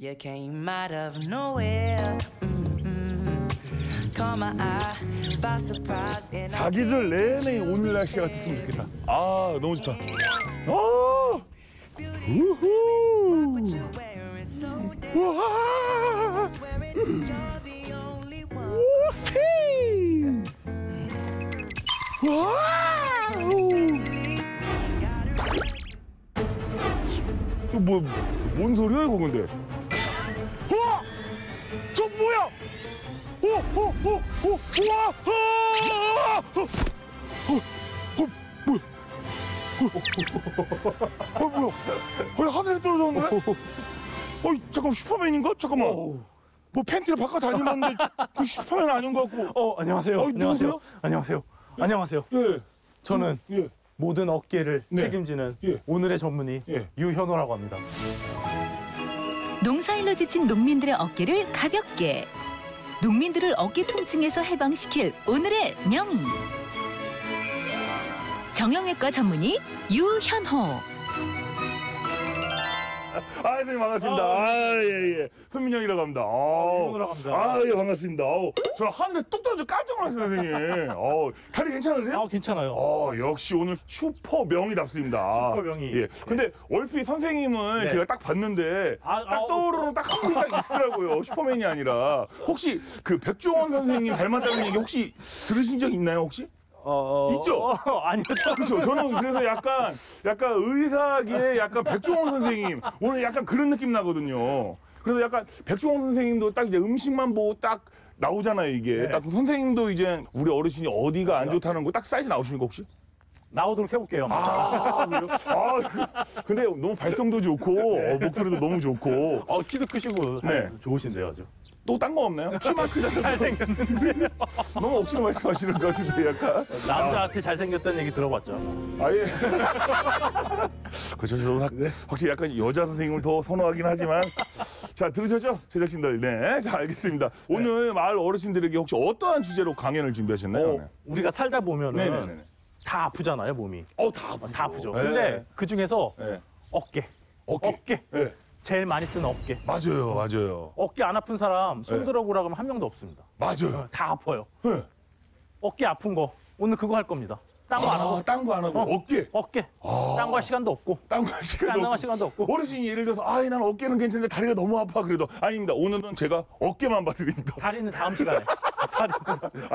You came out of nowhere. Caught my eye by surprise and 자기들 내내 오늘 날씨가 같았으면 좋겠다. 아, 너무 좋다. 우후. 우와. 이거 뭔 소리야 이거 근데? 우와! 저 뭐야? 우와! 뭐야? 뭐야? 하늘에 떨어졌는데? 잠깐 슈퍼맨인가? 잠깐만. 뭐 팬티를 바꿔 다니는데 그 슈퍼맨 아닌 것 같고. 안녕하세요. 누구세요? 안녕하세요. 예. 저는 예. 모든 어깨를 네. 책임지는 예. 오늘의 전문의 유현호라고 합니다. 농사일로 지친 농민들의 어깨를 가볍게, 농민들을 어깨 통증에서 해방시킬 오늘의 명의. 정형외과 전문의 유현호. 선생님 반갑습니다. 예. 선민영이라고 합니다. 유현호라고 합니다. 예, 반갑습니다. 저 하늘에 뚝 떨어져 깜짝 놀랐어요, 선생님. 다리 괜찮으세요? 괜찮아요. 역시 오늘 슈퍼 명의답습니다. 슈퍼 명의. 예. 근데 얼핏 선생님을 네. 제가 딱 봤는데 딱 떠오르는 딱 한 분이 딱 있더라고요. 슈퍼맨이 아니라. 혹시 그 백종원 선생님 닮았다는 얘기 혹시 들으신 적 있나요, 혹시? 있죠? 아니요. 그렇죠. 저는 그래서 약간 의사계의 약간 백종원 선생님 오늘 약간 그런 느낌 나거든요. 그래서 약간 백종원 선생님도 딱 이제 음식만 보고 딱 나오잖아요, 이게. 네. 딱 선생님도 이제 우리 어르신이 어디가 안 좋다는 거 딱 사이즈 나오십니까, 혹시? 나오도록 해볼게요. 그래요? 근데 너무 발성도 좋고 목소리도 너무 좋고 키도 크시고 네. 좋으신데요, 아주. 또 딴 거 없나요? 키만 크잖아요. 잘생겼는데. 너무 억지로 말씀하시는 것 같은데 약간. 남자한테 잘생겼다는 얘기 들어봤죠? 예. 그렇죠. 저도 확실히 약간 여자 선생님을 더 선호하긴 하지만. 자, 들으셨죠? 제작진들. 네. 자, 알겠습니다. 오늘 마을 어르신들에게 혹시 어떠한 주제로 강연을 준비하셨나요? 네. 우리가 살다 보면은 네네네. 다 아프잖아요, 몸이. 다 아프죠. 네. 근데 그 중에서 네. 어깨. 네. 제일 많이 쓰는 어깨. 맞아요. 어깨 안 아픈 사람 손 네. 들어보라 그러면 한 명도 없습니다. 맞아요. 다 아파요. 네. 어깨 아픈 거 오늘 그거 할 겁니다. 딴 거 안 하고. 딴 거 안 하고 어깨. 딴 거 할 시간도 없고. 딴 거 할 시간도 없고. 어르신이 예를 들어서 난 어깨는 괜찮은데 다리가 너무 아파 그래도 아닙니다. 오늘은 제가 어깨만 봐드립니다. 다리는 다음 시간에.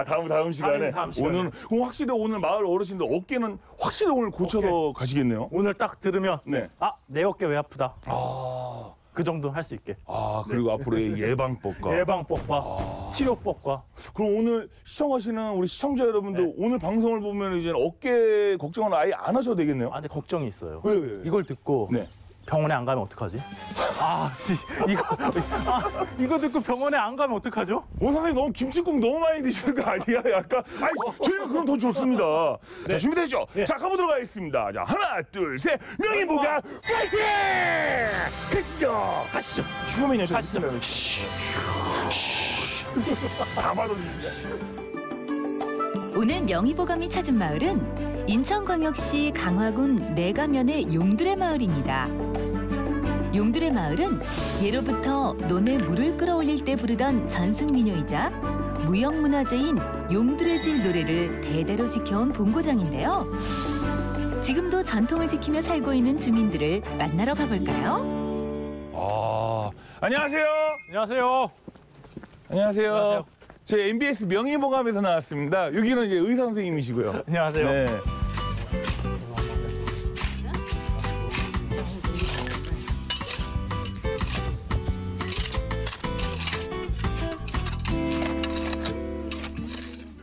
다음 시간에. 다음 시간에. 오늘 그럼 확실히 오늘 마을 어르신들 어깨는 확실히 오늘 고쳐서 가시겠네요. 오늘 딱 들으면 네. 내 어깨 왜 아프다. 그 정도 할 수 있게. 그리고 앞으로의 예방법과 치료법과. 그럼 오늘 시청하시는 우리 시청자 여러분도 오늘 방송을 보면 이제 어깨 걱정은 아예 안 하셔도 되겠네요. 근데 걱정이 있어요. 왜? 이걸 듣고 네. 병원에 안 가면 어떡하지? 이거 듣고 병원에 안 가면 어떡하죠? 선생님 너무 김치국 너무 많이 드시는 거 아니야? 약간 저희는 그럼 더 좋습니다. 자, 준비되죠? 네. 자, 가보도록 하겠습니다. 자, 하나, 둘, 셋, 명예보가 파이팅! 가시죠. 슈퍼맨이요. 가시죠. 다 받아주시죠. 오늘 명의보감이 찾은 마을은 인천광역시 강화군 내가면의 용들의 마을입니다. 용들의 마을은 예로부터 논에 물을 끌어올릴 때 부르던 전승민요이자 무형문화재인 용들의 질 노래를 대대로 지켜온 본고장인데요. 지금도 전통을 지키며 살고 있는 주민들을 만나러 가볼까요? 안녕하세요. 안녕하세요. 안녕하세요. 저희 MBS 명예보감에서 나왔습니다. 여기는 이제 의사 선생님이시고요. 안녕하세요. 네.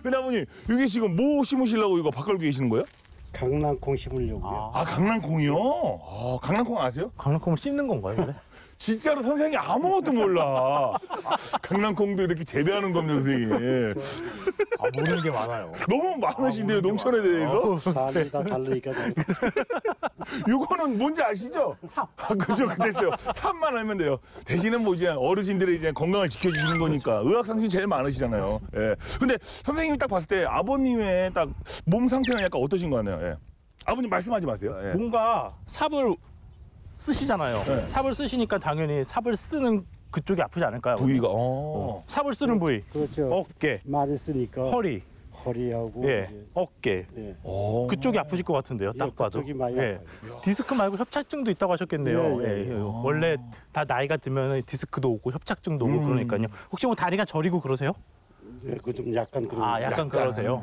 근데 아버님, 여기 지금 뭐 심으시려고 이거 바꿔고 계시는 거예요? 강낭콩 심으려고요. 강낭콩이요? 강낭콩 아세요? 강낭콩을 씹는 건가요, 근데? 진짜로 선생님이 아무것도 몰라. 강낭콩도 이렇게 재배하는 겁니다, 선생님. 모르는 게 많아요. 너무 많으신데요, 농촌에 대해서? 사람이 다 다르니까. 요거는 뭔지 아시죠? 삽. 그죠, 됐어요. 삽만 알면 돼요. 대신에 뭐 이제 어르신들의 이제 건강을 지켜주시는 거니까 의학상식이 제일 많으시잖아요. 예. 근데 선생님이 딱 봤을 때 아버님의 딱 몸 상태는 약간 어떠신 거 같나요? 예. 아버님 말씀하지 마세요. 예. 뭔가 삽을 쓰시잖아요. 네. 삽을 쓰시니까 당연히 삽을 쓰는 그쪽이 아프지 않을까요? 부위가 삽을 쓰는 부위, 그렇죠. 어깨, 많이 쓰니까 허리, 허리하고 예, 이제, 어깨. 예. 그쪽이 아프실 것 같은데요. 딱 예, 봐도. 그쪽이 많이 예. 디스크 말고 협착증도 있다고 하셨겠네요. 예, 예, 예. 원래 다 나이가 들면 디스크도 오고 협착증도 오고 그러니까요. 혹시 뭐 다리가 저리고 그러세요? 예, 그 좀 약간 그런. 아, 약간 그러세요.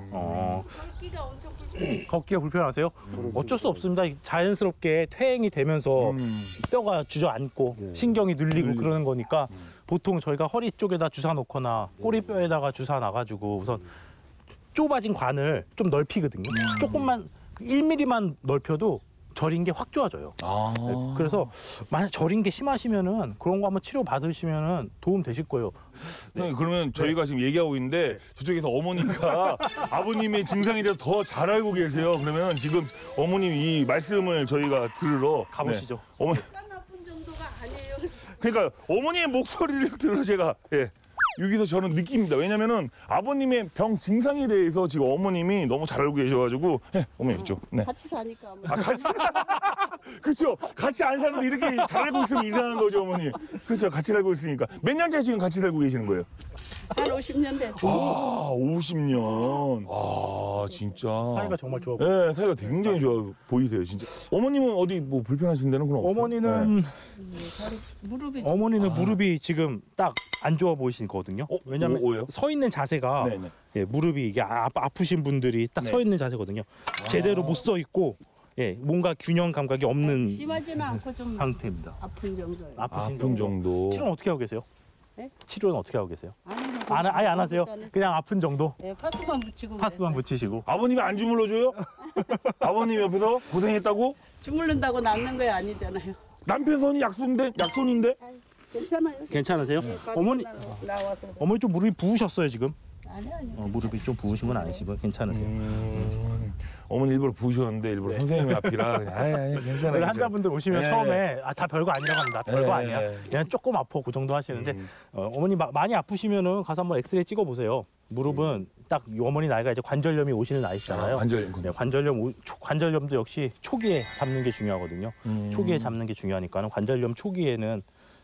걷기가 불편하세요? 어쩔 수 없습니다. 자연스럽게 퇴행이 되면서 뼈가 주저앉고 신경이 눌리고 그러는 거니까 보통 저희가 허리 쪽에다 주사 놓거나 꼬리뼈에다가 주사 놔가지고 우선 좁아진 관을 좀 넓히거든요. 조금만 1mm만 넓혀도 저린 게 확 좋아져요. 네, 그래서 만약 저린 게 심하시면은 그런 거 한번 치료 받으시면은 도움 되실 거예요. 네, 그러면 저희가 지금 얘기하고 있는데 저쪽에서 어머니가 아버님의 증상에 대해서 더 잘 알고 계세요. 그러면 지금 어머님 이 말씀을 저희가 들으러 가보시죠. 네. 어머니. 나쁜 정도가 아니에요. 그러니까 어머니의 목소리를 들어서 제가 여기서 저는 느낍니다. 왜냐면은 아버님의 병 증상에 대해서 지금 어머님이 너무 잘 알고 계셔가지고 어머니 이쪽. 네. 같이 사니까 아마. 아, 같이 그렇죠. 같이 안 사는데 이렇게 잘 알고 있으면 이상한 거죠, 어머니. 그렇죠. 같이 살고 있으니까. 몇 년째 지금 같이 살고 계시는 거예요? 한 50년 됐죠. 아, 50년. 아, 진짜. 사이가 정말 좋아 보여요. 네, 사이가 굉장히 좋아 보이세요, 진짜. 어머님은 어디 뭐 불편하신 데는 그럼 없어요? 어머니는 무릎이 어머니는 무릎이 지금 딱 안 좋아 보이시거든요. 왜냐면 왜요? 서 있는 자세가 네네. 예, 무릎이 이게 아프신 분들이 딱 서 있는 자세거든요. 제대로 못 서 있고 뭔가 균형 감각이 없는 심하지는 않고 좀 상태입니다. 아픈 정도예요. 아프신 아픈 정도. 치료는 어떻게 하고 계세요? 네? 치료는 어떻게 하고 계세요? 아니, 아예 안 하세요? 그냥 아픈 정도? 네, 파스만 붙이고. 파스만 그랬어요. 붙이시고. 아버님이 안 주물러줘요? 아버님 옆에서 고생했다고? 주물른다고 낫는 거 아니잖아요. 남편 손이 약손인데? 괜찮아요. 괜찮으세요? 어머니 나와서. 어머니 좀 무릎이 부으셨어요 지금? 아니. 무릎이 좀 부으신 건 아니시고 괜찮으세요? 어머니 일부러 부으셨는데 일부러 선생님이 앞이라 그냥 아니 원래 괜찮아요. 환자분들 오시면 네. 처음에 다 별거 아니라고 합니다. 별거 네. 아니야. 그냥 조금 아파 그 정도 하시는데 어머니 많이 아프시면은 가서 한번 엑스레이 찍어 보세요. 무릎은 딱 어머니 나이가 이제 관절염이 오시는 나이시잖아요. 관절염. 네, 관절염도 역시 초기에 잡는 게 중요하거든요. 초기에 잡는 게 중요하니까는 관절염 초기에는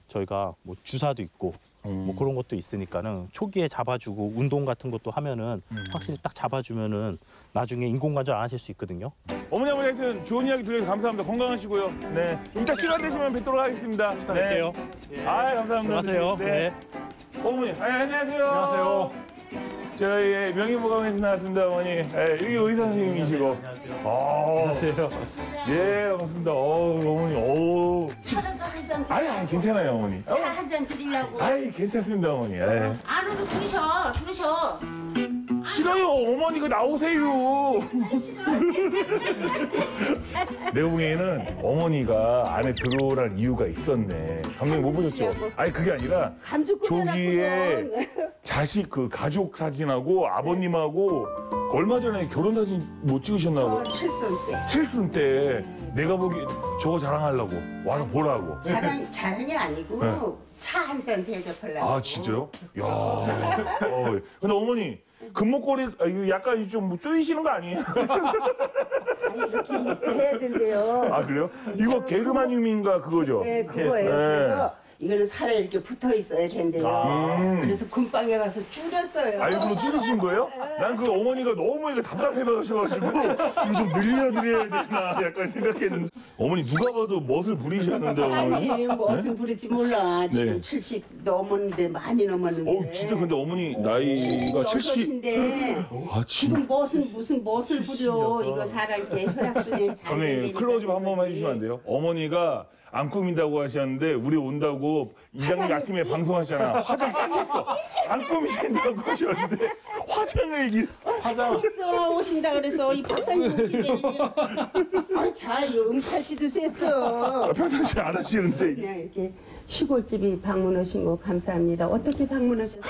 저희가 뭐 주사도 있고 뭐 그런 것도 있으니까는 초기에 잡아주고 운동 같은 것도 하면은 확실히 딱 잡아주면은 나중에 인공관절 안 하실 수 있거든요. 어머니 아버지 하여튼 좋은 이야기 들려서 감사합니다. 건강하시고요. 네. 이따 시간 되시면 뵙도록 하겠습니다. 네. 뵐게요. 아 감사합니다. 안녕하세요. 네. 어머니, 안녕하세요. 안녕하세요. 저희 명의보감에서 나왔습니다, 어머니. 여기 의사 선생님이시고. 안녕하세요. 예, 반갑습니다. 어머니, 차라도 한잔 아니, 괜찮아요, 어머니. 차 한 잔 드리려고. 아이, 괜찮습니다, 어머니. 안으로 들으셔. 싫어요, 어머니가 나오세요. 내 보기에는 어머니가 안에 들어오라는 이유가 있었네. 감독님 못 보셨죠? 아니, 그게 아니라 조기에 자식 그 가족 사진하고 아버님하고 얼마 전에 결혼 사진 못 찍으셨나 봐. 칠순 때 내가 보기 저거 자랑하려고 와서 보라고. 자랑이 아니고 네. 차 한 잔 대접하려고. 아 진짜요? 야. 근데 어머니 금목걸이 이거 약간 좀 쪼이시는 거 아니에요? 아니, 이렇게 해야 된대요. 아 그래요? 이거 게르마늄인가 그거죠? 네, 그거예요. 그래서 이거는 살에 이렇게 붙어 있어야 된대요. 그래서 금방에 가서 줄였어요. 아 일부러 찌르신 거예요? 난 그 어머니가 너무 이거 답답해가셔가지고 이거 좀 늘려드려야 되나 약간 생각했는데 어머니 누가 봐도 멋을 부리셨는데 어머니. 아니, 무엇을 부릴지 몰라. 지금 네. 70 넘었는데, 많이 넘었는데. 어우 진짜 근데 어머니 나이가 70. 인데 아 지금 무슨 멋을 부려. 이거 사람께 혈액순환 잘 선생님 된다니까. 클로즈업 한 번만 해주시면 안 돼요? 어머니가 안 꾸민다고 하셨는데 우리 온다고 이장님 아침에 방송하셨잖아. 화장 싹 했어. 안 꾸미신다고 하셨는데 화장을 있어 오신다 그래서 이 박사님 웃기더니 자 이거 음팔찌도 셌어. 평상시 안 하시는데 그냥 이렇게 시골집이 방문하신 거 감사합니다. 어떻게 방문하셨어요?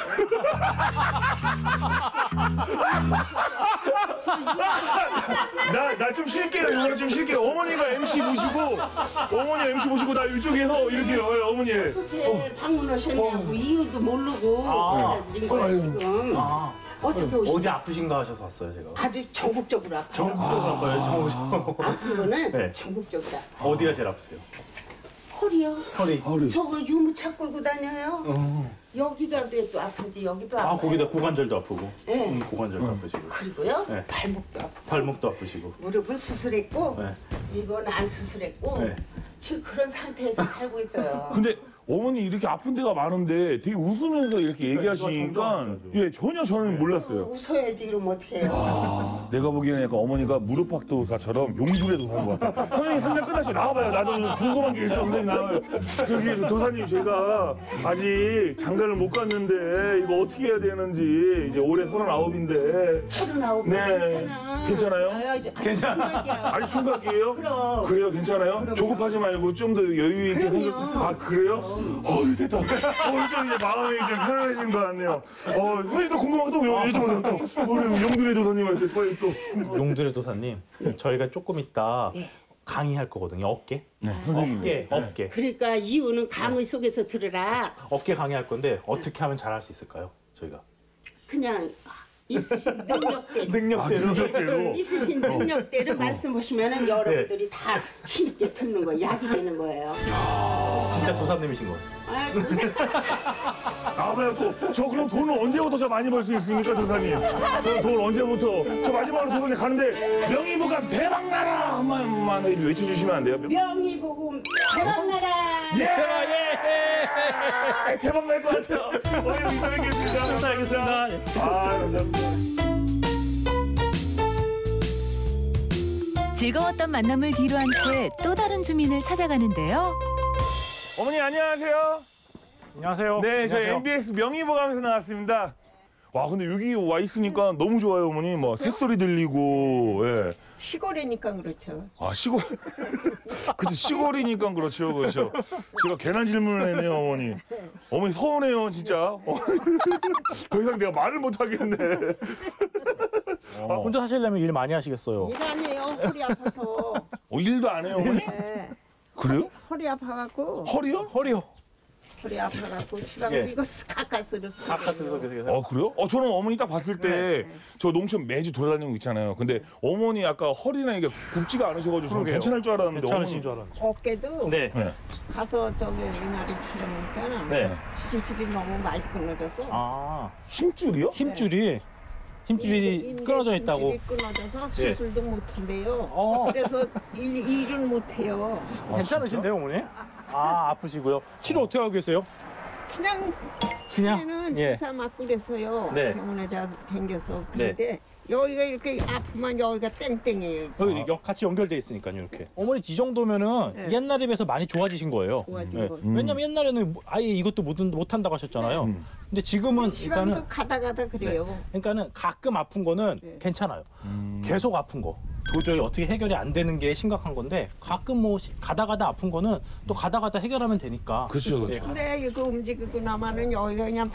나 좀 쉴게요. 이번에 좀 쉴게요. 어머니가 MC 모시고 나 이쪽에서 이렇게 어머니. 어떻게 방문하셨냐고 이유도 모르고 받아들인 거야 지금. 어떻게 오신 어디 아프신가 하셔서 왔어요 제가. 아주 전국적으로 아파. 전국적으로 아파요. 전국적으로. 아픈 거는 네. 전국적으로 아파. 어디가 제일 아프세요? 허리요? 허리. 저거 유모차 끌고 다녀요. 여기가 왜 또 아픈지 여기도 아파요. 거기다 고관절도 아프고. 네. 고관절도 아프시고. 그리고요 네. 발목도 아프고. 발목도 아프시고. 무릎은 수술했고 네. 이건 안 수술했고 네. 지금 그런 상태에서 살고 있어요. 근데 어머니 이렇게 아픈 데가 많은데 되게 웃으면서 이렇게 얘기하시니까 예 전혀 저는 몰랐어요. 웃어야지 그럼 어떻게 해요? 내가 보기에는 약간 어머니가 무릎팍도사처럼 용두레 도사인 것 같아. 선생님 선생 끝나시 나와봐요. 나도 궁금한 게 있어. 선생님 나와요. 저기 도사님 제가 아직 장가를 못 갔는데 이거 어떻게 해야 되는지 이제 올해 39인데 39. 네. 괜찮아요? 괜찮아. 아니 총각이에요? 그럼. 그래요 괜찮아요? 조급하지 말고 좀 더 여유 있게 생각. 아 그래요? 됐다. 좀 이제 마음이 좀 편안해진 것 같네요. 선생님도 궁금한 거 또 여쭤보세요. 또 우리 용두레 도사님한테 빨리 또. 용두레 도사님, 저희가 조금 이따 강의할 거거든요. 어깨. 선생님. 어깨. 그러니까 이유는 강의 속에서 들으라. 어깨 강의할 건데 어떻게 하면 잘할 수 있을까요? 저희가. 그냥 있으신 능력대로. 능력대로. 있으신 능력대로 말씀하시면은 여러분들이 다 힘있게 듣는 거 약이 되는 거예요. 진짜 도사님이신 거. 아, 나와봐요 또. 저 그럼 돈을 언제부터 저 많이 벌 수 있습니까 도사님? 저 돈 언제부터? 저 마지막으로 도사님 가는데 명의보감 대박나라 한마디만 외쳐주시면 안 돼요? 명의보감 대박나라. 예! 대박날 것 같아요. 오늘 인사 뵙겠습니다. 감사하겠습니다. 감사합니다. 즐거웠던 만남을 뒤로한 채 또 다른 주민을 찾아가는데요. 어머니 안녕하세요. 안녕하세요. 네, 저희 안녕하세요. MBS 명의보감에서 나왔습니다. 와, 근데 여기 와 있으니까 너무 좋아요, 어머니. 뭐 새소리 들리고, 예. 시골이니까 그렇죠. 아 시골, 그치 시골이니까 그렇죠, 그렇죠. 제가 괜한 질문을 했네요, 어머니. 어머니 서운해요, 진짜. 더 이상 내가 말을 못 하겠네. 혼자 사시려면 일 많이 하시겠어요. 일 안 해요. 허리 아파서. 일도 안 해요, 어머니? 네. 그래요? 허리 아파갖고. 허리요? 허리요. 허리 아파갖고 시방 예. 이거 가까스로. 바깥에서 계세요. 그래요? 저는 어머니 딱 봤을 때 저 농촌 매주 돌아다니는 거 있잖아요. 근데 어머니 아까 허리나 이게 굽지가 않으셔가지고 저는 그러게요. 괜찮을 줄 알았는데 괜찮으신 어머니. 줄 알았는데. 어깨도 네. 네. 가서 저기 이날을 찾아보니까 네. 힘줄이 너무 많이 끊어져서 아, 힘줄이요? 힘줄이 인대 끊어져 있다고. 힘줄이 끊어져서 예. 수술도 못한대요. 어. 그래서 일은 못해요. 괜찮으신데요, 어머니? 아, 아프시고요. 치료 어떻게 하고 계세요? 그냥 그냥? 처음에는 예. 주사 맞고 그래서요. 네. 병원에 다 댕겨서 네. 근데 여기가 이렇게 아프면 여기가 땡땡해요. 여기 같이 연결돼 있으니까요, 이렇게. 어머니 이 정도면은 네. 옛날에 비해서 많이 좋아지신 거예요. 좋아진 거. 왜냐면 옛날에는 아예 이것도 못 한다고 하셨잖아요. 근데 지금은 시방도 일단은 가다 그래요. 그러니까는 가끔 아픈 거는 네. 괜찮아요. 계속 아픈 거. 도저히 어떻게 해결이 안 되는 게 심각한 건데 가끔 뭐 가다 아픈 거는 또 가다 해결하면 되니까. 그렇죠, 그렇죠. 네, 근데 이거 움직이고 나면은 여기가 그냥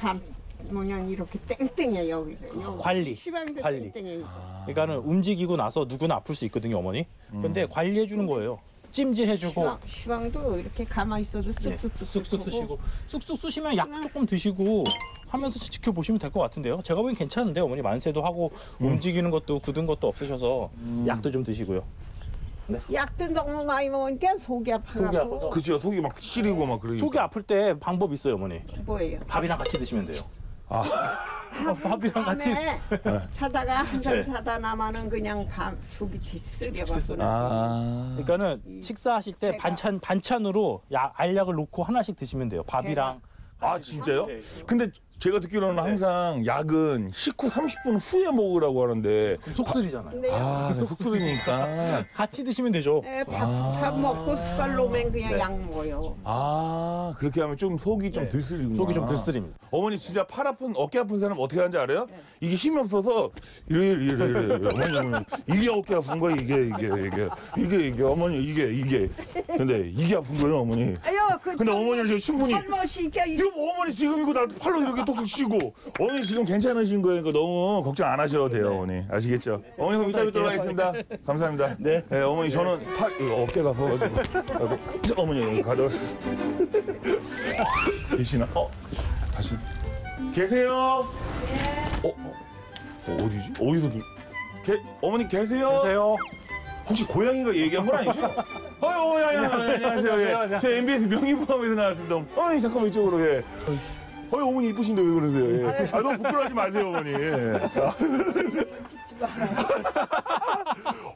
그냥 이렇게 땡땡해 여기가. 관리, 시방도 관리. 땡땡해. 그러니까는 움직이고 나서 누구나 아플 수 있거든요, 어머니. 근데 관리해 주는 거예요. 찜질해주고 시방도 이렇게 가만히 있어도 네, 쑥쑥 쑥쑥 쑤시고 쑥쑥 쑤시면 약 조금 드시고 하면서 지켜보시면 될 것 같은데요. 제가 보기엔 괜찮은데 어머니 만세도 하고 움직이는 것도 굳은 것도 없으셔서 약도 좀 드시고요. 약도 너무 많이 먹으니까 속이 아파갖고. 속이 아파서. 그죠, 속이 막 시리고 막 그러니까. 속이 아플 때 방법 있어요, 어머니. 뭐예요? 밥이랑 같이 드시면 돼요. 밥이랑 같이. 밤에 자다가 한참 네. 자다 나면은 그냥 속이 뒤쓰려갖고. 그러니까는 식사하실 때 반찬으로 알약을 놓고 하나씩 드시면 돼요. 밥이랑. 아 진짜요? 네. 근데 제가 듣기로는 항상 약은 식후 30분 후에 먹으라고 하는데 속쓰리잖아요. 근데 속쓰리니까 같이 드시면 되죠. 네, 밥 먹고 숟갈 놓으면 그냥 약 먹어요. 그렇게 하면 좀 속이 좀 덜 쓰리구나. 속이 좀 덜 쓰립니다. 어머니 진짜 팔 아픈 어깨 아픈 사람 어떻게 하는지 알아요? 이게 힘이 없어서 이래 어머니 이게 어깨 아픈 거야 이게 어머니 이게 근데 이게 아픈 거예요 어머니. 아유, 근데 어머니는 지금 충분히 젊으시니까 이거 뭐 어머니 지금 이거 나 팔로 이렇게 톡톡 쉬고 어머니 지금 괜찮으신 거예요. 그러니까 너무 걱정 안 하셔도 돼요 어머니 아시겠죠? 어머니 그럼 이따 뵙도록 하겠습니다. 감사합니다. 네, 어머니 저는 어깨가 아파가지고 아이고, 어머니 여기 가져왔어. 계시나? 다시 계세요? 어디지? 어디서 어머니 계세요? 계세요. 혹시 고양이가 얘기한 건 아니죠? 안녕하세요. 제 MBS 명의보감에서 나왔습니다. 어머니 잠깐만 이쪽으로. 예. 어머니 이쁘신데 왜 그러세요? 예. 아 너무 부끄러워하지 마세요 어머니. 예.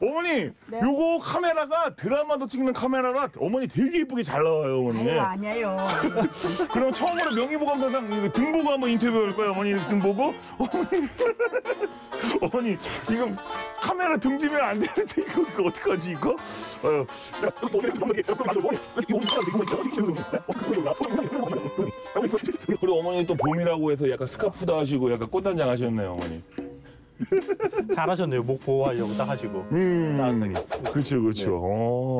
어머니 요거 카메라가 드라마도 찍는 카메라라 어머니 되게 예쁘게 잘 나와요 어머니. 아니에요. 그럼 처음으로 명의보감사상 이거 등 보고 한번 인터뷰 할 거예요 어머니 등 보고. 어머니 이거 카메라 등지면 안 되는데 이거 어떡하지 이거? 그리고 어머니 또 봄이라고 해서 약간 스카프도 하시고 약간 꽃단장 하셨네요 어머니. 잘하셨네요. 목 보호하려고 딱 하시고 따뜻하게. 그렇죠.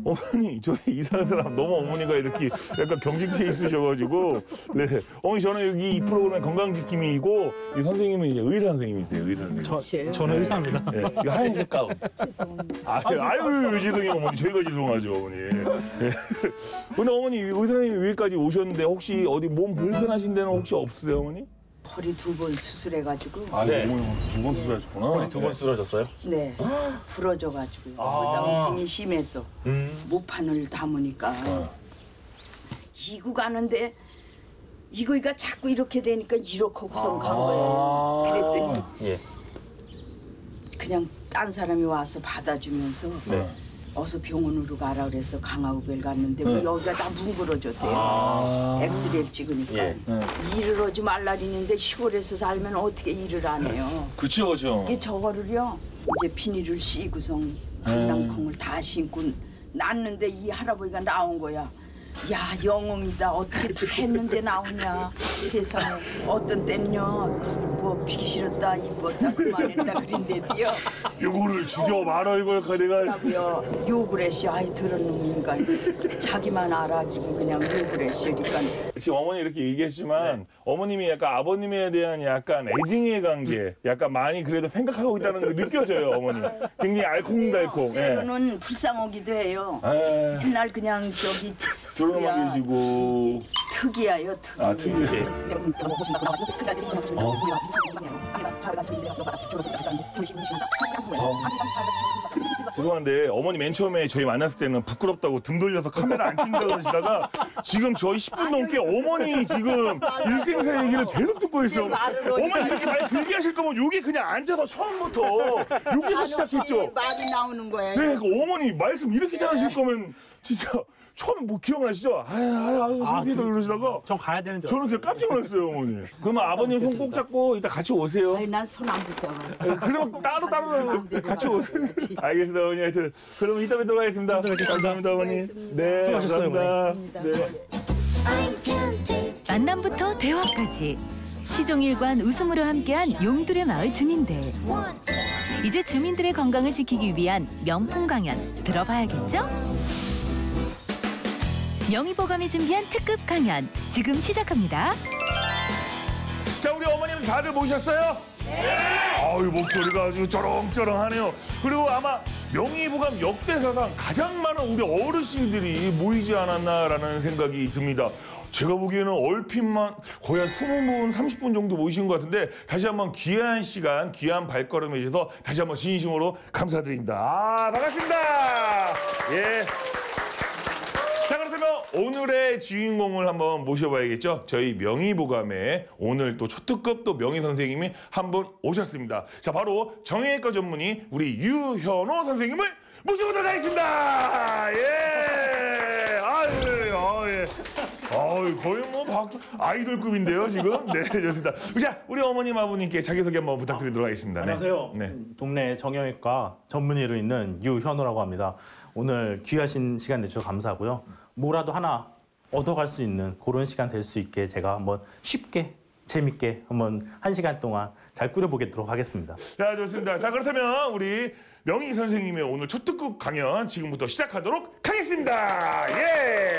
어머니 저희 이상한 사람 너무 어머니가 이렇게 약간 경직돼 있으셔가지고 네 어머니 저는 여기 이 프로그램 건강지킴이고 이 선생님은 이제 의사 선생님이세요 의사 선생님. 저는 의사입니다. 네, 이거 하얀색 가운. 아유 죄송해요 어머니 저희가 죄송하죠 어머니. 네. 근데 어머니 의사 선생님이 여기까지 오셨는데 혹시 어디 몸 불편하신 데는 혹시 없으세요 어머니? 허리 2번 수술해가지고 네. 두번 수술하셨구나. 허리 2번 쓰러졌어요? 네 부러져가지고요. 거기다 우증이 심해서 모판을 담으니까 이고 가는데 이거가 자꾸 이렇게 되니까 이렇게 우선 간 거예요. 그랬더니 예. 그냥 딴 사람이 와서 받아주면서 어서 병원으로 가라 그래서 강화우별 갔는데 뭐 여기가 다 뭉그러졌대요. 엑스레이를 찍으니까 일을 하지 말라리는데 시골에서 살면 어떻게 일을 안 해요. 그렇죠. 이게 저거를요 이제 비닐을 씌고선 강낭콩을 다 신고 났는데 이 할아버지가 나온 거야. 야 영웅이다 어떻게 했는데 나오냐 세상에 어떤 때는요 뭐 비기 싫었다 이뻤다 그만했다 그런데도요 이거를 죽여 말아 이걸 내가 욕을 했어. 아이 들은 놈인가 자기만 알아주고 그냥 욕을 했어. 그러니까 지금 어머니 이렇게 얘기했지만 어머님이 약간 아버님에 대한 약간 애증의 관계 약간 많이 그래도 생각하고 있다는 게 느껴져요 어머니. 굉장히 알콩달콩. 때로는 불쌍하기도 해요. 맨날 그냥 저기 들어만 계시고 특이야요 특이. 특이. 죄송한데 어머니 맨 처음에 저희 만났을 때는 부끄럽다고 등 돌려서 카메라 안 찍는다고 하시다가 지금 저희 10분 넘게 어머니 지금 일생사 얘기를 계속 듣고 있어요. 어머니 이렇게 말 들게 하실 거면 여기 그냥 앉아서 처음부터 여기서 시작했죠. 말이 나오는 거예요. 네, 그 어머니 말씀 이렇게 잘하실 거면 진짜 처음에 뭐 기억나시죠? 아유, 창피해서 그러시다가 전 가야 되는 줄 저는 진짜 깜짝 놀랐어요, 어머니. 그러면 아버님 손 꼭 잡고 이따 같이 오세요. 난 손 안 붙어. 그럼 따로 같이 오세요. 알겠습니다, 어머니. 하여튼 그럼 이따 뵙도록 하겠습니다. 감사합니다, 어머니. 네, 수고하셨어요, 감사합니다. 네. 만남부터 대화까지 시종일관 웃음으로 함께한 용들의 마을 주민들. 이제 주민들의 건강을 지키기 위한 명품 강연 들어봐야겠죠? 명의보감이 준비한 특급 강연 지금 시작합니다. 자, 우리 어머님 다들 모셨어요? 네. 아유, 목소리가 아주 쩌렁쩌렁하네요. 그리고 아마 명의보감 역대사상 가장 많은 우리 어르신들이 모이지 않았나라는 생각이 듭니다. 제가 보기에는 얼핏만 거의 한 20분, 30분 정도 모이신 것 같은데 다시 한번 귀한 시간, 귀한 발걸음에 주셔서 다시 한번 진심으로 감사드립니다. 아, 반갑습니다. 예. 자, 그렇다면 오늘의 주인공을 한번 모셔봐야겠죠. 저희 명의보감에 오늘 또 초특급 또 명의 선생님이 한 분 오셨습니다. 자, 바로 정형외과 전문의 우리 유현호 선생님을 모셔보도록 하겠습니다. 예. 아유, 거의 뭐 아이돌급인데요, 지금. 네, 좋습니다. 자, 우리 어머님, 아버님께 자기소개 한번 부탁드리도록 하겠습니다. 안녕하세요. 네. 동네 정형외과 전문의로 있는 유현호라고 합니다. 오늘 귀하신 시간 내주셔서 감사하고요. 뭐라도 하나 얻어갈 수 있는 그런 시간 될 수 있게 제가 한번 쉽게 재밌게 한번 1시간 동안 잘 꾸려보도록 하겠습니다. 자, 좋습니다. 자, 그렇다면 우리 명의 선생님의 오늘 초특급 강연 지금부터 시작하도록 하겠습니다. 예.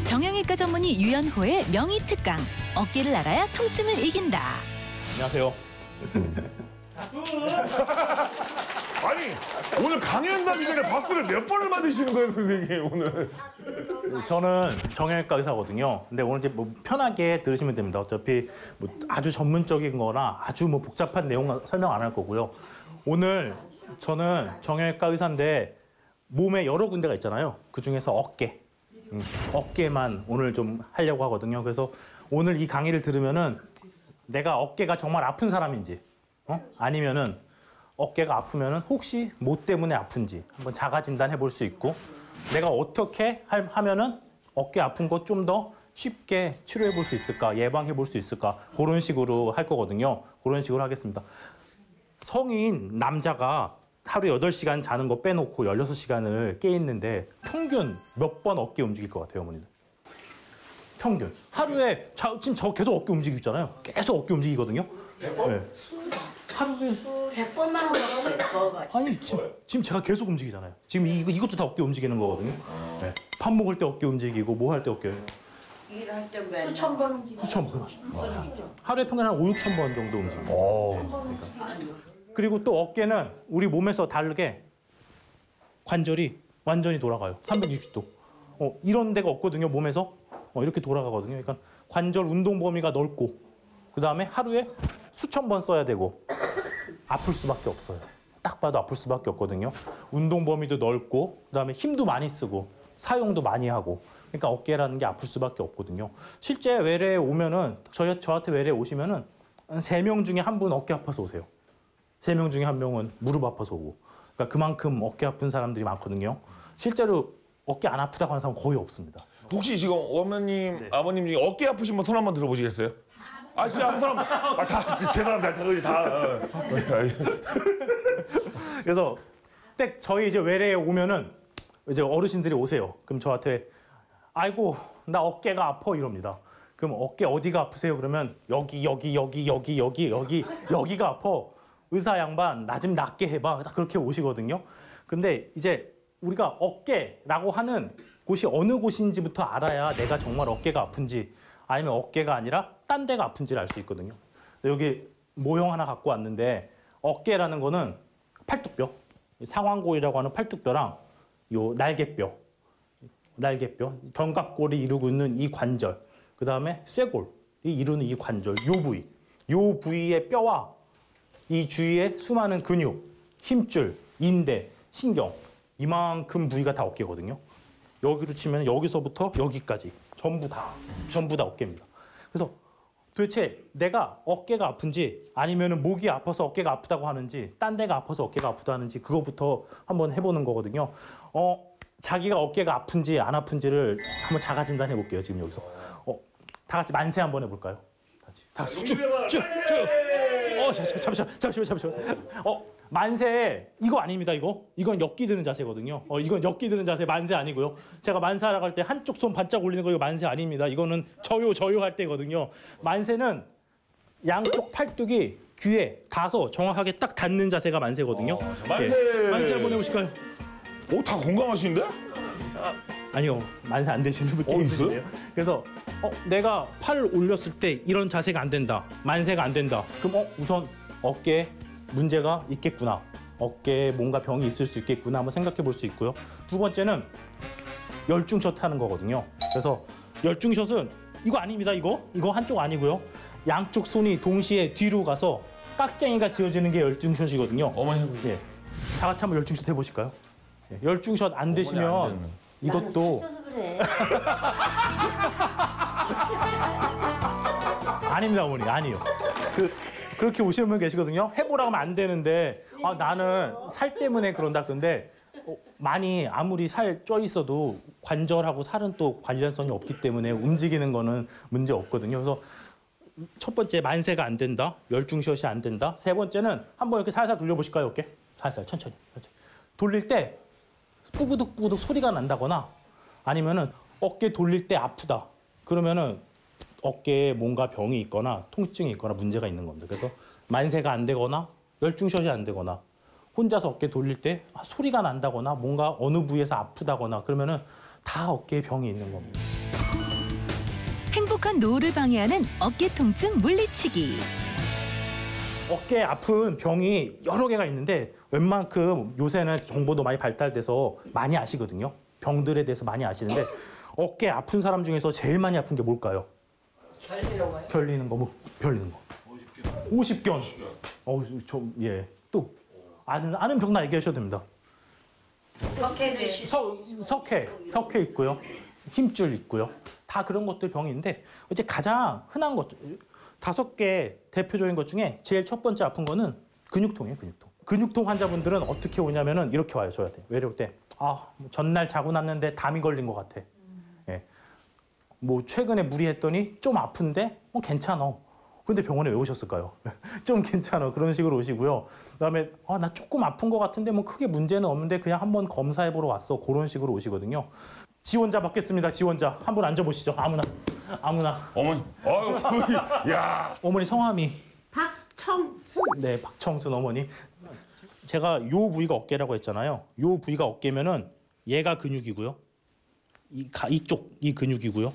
정형외과 전문의 유현호의 명의 특강. 어깨를 알아야 통증을 이긴다. 안녕하세요. 아니, 오늘 강연 가기 전에 박수를 몇 번을 받으시는 거예요, 선생님, 오늘? 저는 정형외과 의사거든요. 근데 오늘 이제 뭐 편하게 들으시면 됩니다. 어차피 뭐 아주 전문적인 거나 아주 뭐 복잡한 내용 설명 안 할 거고요. 오늘 저는 정형외과 의사인데 몸에 여러 군데가 있잖아요. 그중에서 어깨. 어깨만 오늘 좀 하려고 하거든요. 그래서 오늘 이 강의를 들으면은 내가 어깨가 정말 아픈 사람인지, 아니면은 어깨가 아프면은 혹시 뭐 때문에 아픈지 한번 자가 진단해 볼 수 있고, 내가 어떻게 하면은 어깨 아픈 거 좀 더 쉽게 치료해 볼 수 있을까, 예방해 볼 수 있을까, 그런 식으로 할 거거든요. 그런 식으로 하겠습니다. 성인 남자가 하루 8시간 자는 거 빼놓고 16시간을 깨 있는데 평균 몇 번 어깨 움직일 것 같아요, 어머니들? 평균. 하루에 지금 저 계속 어깨 움직이고 있잖아요. 계속 어깨 움직이거든요. 네. 하루에 100번만 하고 아니 지금 제가 계속 움직이잖아요. 지금 이것도 다 어깨 움직이는 거거든요. 네. 밥 먹을 때 어깨 움직이고 뭐 할 때 어깨. 일할 때 수천 번 움직이고. 수천 번. 하루에 평균 한 5, 6천 번 정도 움직여요. 그리고 또 어깨는 우리 몸에서 다르게 관절이 완전히 돌아가요. 360도. 이런 데가 없거든요, 몸에서. 이렇게 돌아가거든요. 그러니까 관절 운동 범위가 넓고, 그다음에 하루에 수천 번 써야 되고 아플 수밖에 없어요. 딱 봐도 아플 수밖에 없거든요. 운동 범위도 넓고, 그다음에 힘도 많이 쓰고 사용도 많이 하고, 그러니까 어깨라는 게 아플 수밖에 없거든요. 실제 외래에 오면은 저한테 외래에 오시면은 3명 중에 1분 어깨 아파서 오세요. 3명 중에 1명은 무릎 아파서 오고. 그러니까 그만큼 어깨 아픈 사람들이 많거든요. 실제로 어깨 안 아프다고 하는 사람은 거의 없습니다. 혹시 지금 어머님, 네. 아버님 중에 어깨 아프신 분 손 한번 들어보시겠어요? 아 진짜 아무 사람 다 제 사람 다 거의 다. 그래서 딱 저희 이제 외래에 오면은 이제 어르신들이 오세요. 그럼 저한테 아이고 나 어깨가 아파 이럽니다. 그럼 어깨 어디가 아프세요? 그러면 여기가 아파. 의사 양반 나 좀 낫게 해봐. 딱 그렇게 오시거든요. 근데 이제 우리가 어깨라고 하는 곳이 어느 곳인지부터 알아야 내가 정말 어깨가 아픈지, 아니면 어깨가 아니라 딴 데가 아픈지를 알 수 있거든요. 여기 모형 하나 갖고 왔는데, 어깨라는 거는 팔뚝뼈, 상완골이라고 하는 팔뚝뼈랑 요 날개뼈, 견갑골이 이루고 있는 이 관절, 그 다음에 쇄골이 이루는 이 관절, 요 부위의 뼈와 이 주위에 수많은 근육, 힘줄, 인대, 신경, 이만큼 부위가 다 어깨거든요. 여기로 치면 여기서부터 여기까지 전부 다 어깨입니다. 그래서 도대체 내가 어깨가 아픈지, 아니면 목이 아파서 어깨가 아프다고 하는지, 딴 데가 아파서 어깨가 아프다 하는지, 그거부터 한번 해보는 거거든요. 자기가 어깨가 아픈지 안 아픈지를 한번 자가 진단해 볼게요. 지금 여기서 다 같이 만세 한번 해볼까요? 다 같이 쭉. 잠시만. 만세 이거 아닙니다. 이건 엮기 드는 자세거든요. 이건 엮기 드는 자세 만세 아니고요. 제가 만세하라고 할 때 한쪽 손 반짝 올리는 거 이거 만세 아닙니다. 이거는 저요 할 때거든요. 만세는 양쪽 팔뚝이 귀에 닿아서 정확하게 딱 닿는 자세가 만세거든요. 만세. 만세 한번 해보실까요? 오, 다 건강하신데? 아니요, 만세 안 되시는 분 계시네요. 그래서 내가 팔을 올렸을 때 이런 자세가 안 된다, 만세가 안 된다. 그럼 우선 어깨에 문제가 있겠구나, 어깨에 뭔가 병이 있을 수 있겠구나 한번 생각해 볼 수 있고요. 두 번째는 열중샷 하는 거거든요. 그래서 열중샷은 이거 아닙니다. 이거 한쪽 아니고요. 양쪽 손이 동시에 뒤로 가서 깍쟁이가 지어지는 게 열중샷이거든요. 어머니 해보세요. 예, 다 같이 한번 열중샷 해보실까요? 예, 열중샷 안 되시면 이것도 그래. 아닙니다, 어머니. 아니에요. 그렇게 오시는 분 계시거든요. 해보라고 하면 안 되는데, 나는 살 때문에 그런다. 근데 많이 아무리 살 쪄 있어도 관절하고 살은 또 관련성이 없기 때문에 움직이는 거는 문제 없거든요. 그래서 첫 번째 만세가 안 된다, 열중샷이 안 된다. 세 번째는 한번 이렇게 살살 돌려보실까요, 어깨? 살살 천천히. 돌릴 때 뿌구득 소리가 난다거나, 아니면은 어깨 돌릴 때 아프다. 그러면은 어깨에 뭔가 병이 있거나 통증이 있거나 문제가 있는 겁니다. 그래서 만세가 안 되거나 열중샷이 안 되거나 혼자서 어깨 돌릴 때 소리가 난다거나 뭔가 어느 부위에서 아프다거나 그러면은 다 어깨에 병이 있는 겁니다. 행복한 노후를 방해하는 어깨 통증 물리치기. 어깨에 아픈 병이 여러 개가 있는데 웬만큼 요새는 정보도 많이 발달돼서 많이 아시거든요. 병들에 대해서 많이 아시는데 어깨 아픈 사람 중에서 제일 많이 아픈 게 뭘까요? 결리는 거. 50견. 예. 또 아는 병 다 얘기하셔도 됩니다. 석회 있고요. 힘줄 있고요. 다 그런 것들 병인데 이제 가장 흔한 것 5개 대표적인 것 중에 제일 첫 번째 아픈 거는 근육통이에요. 근육통 환자분들은 어떻게 오냐면은 이렇게 와요. 저한테 외로울 때 전날 자고 났는데 담이 걸린 것 같아. 예. 뭐 최근에 무리했더니 좀 아픈데 괜찮아. 근데 병원에 왜 오셨을까요? 좀 괜찮아. 그런 식으로 오시고요. 그다음에 나 조금 아픈 것 같은데 뭐 크게 문제는 없는데 그냥 한번 검사해보러 왔어. 그런 식으로 오시거든요. 지원자 받겠습니다. 지원자. 한 분 앉아보시죠. 아무나. 어머니. 야. 어머니 성함이? 박청순. 네, 박청순 어머니. 제가 요 부위가 어깨라고 했잖아요. 요 부위가 어깨면은 얘가 근육이고요. 이쪽 이 근육이고요.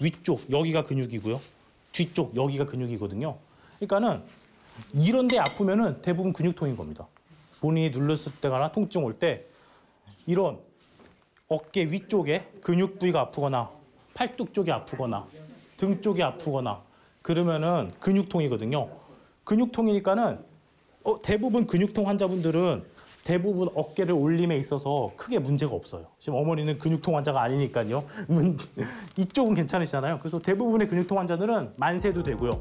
위쪽 여기가 근육이고요. 뒤쪽 여기가 근육이거든요. 그러니까는 이런 데 아프면은 대부분 근육통인 겁니다. 본인이 눌렀을 때거나 통증 올 때 이런 어깨 위쪽에 근육 부위가 아프거나 팔뚝 쪽이 아프거나 등 쪽이 아프거나 그러면은 근육통이거든요. 근육통이니까는 대부분 근육통 환자분들은 대부분 어깨를 올림에 있어서 크게 문제가 없어요. 지금 어머니는 근육통 환자가 아니니까요. 이쪽은 괜찮으시잖아요. 그래서 대부분의 근육통 환자들은 만세도 되고요.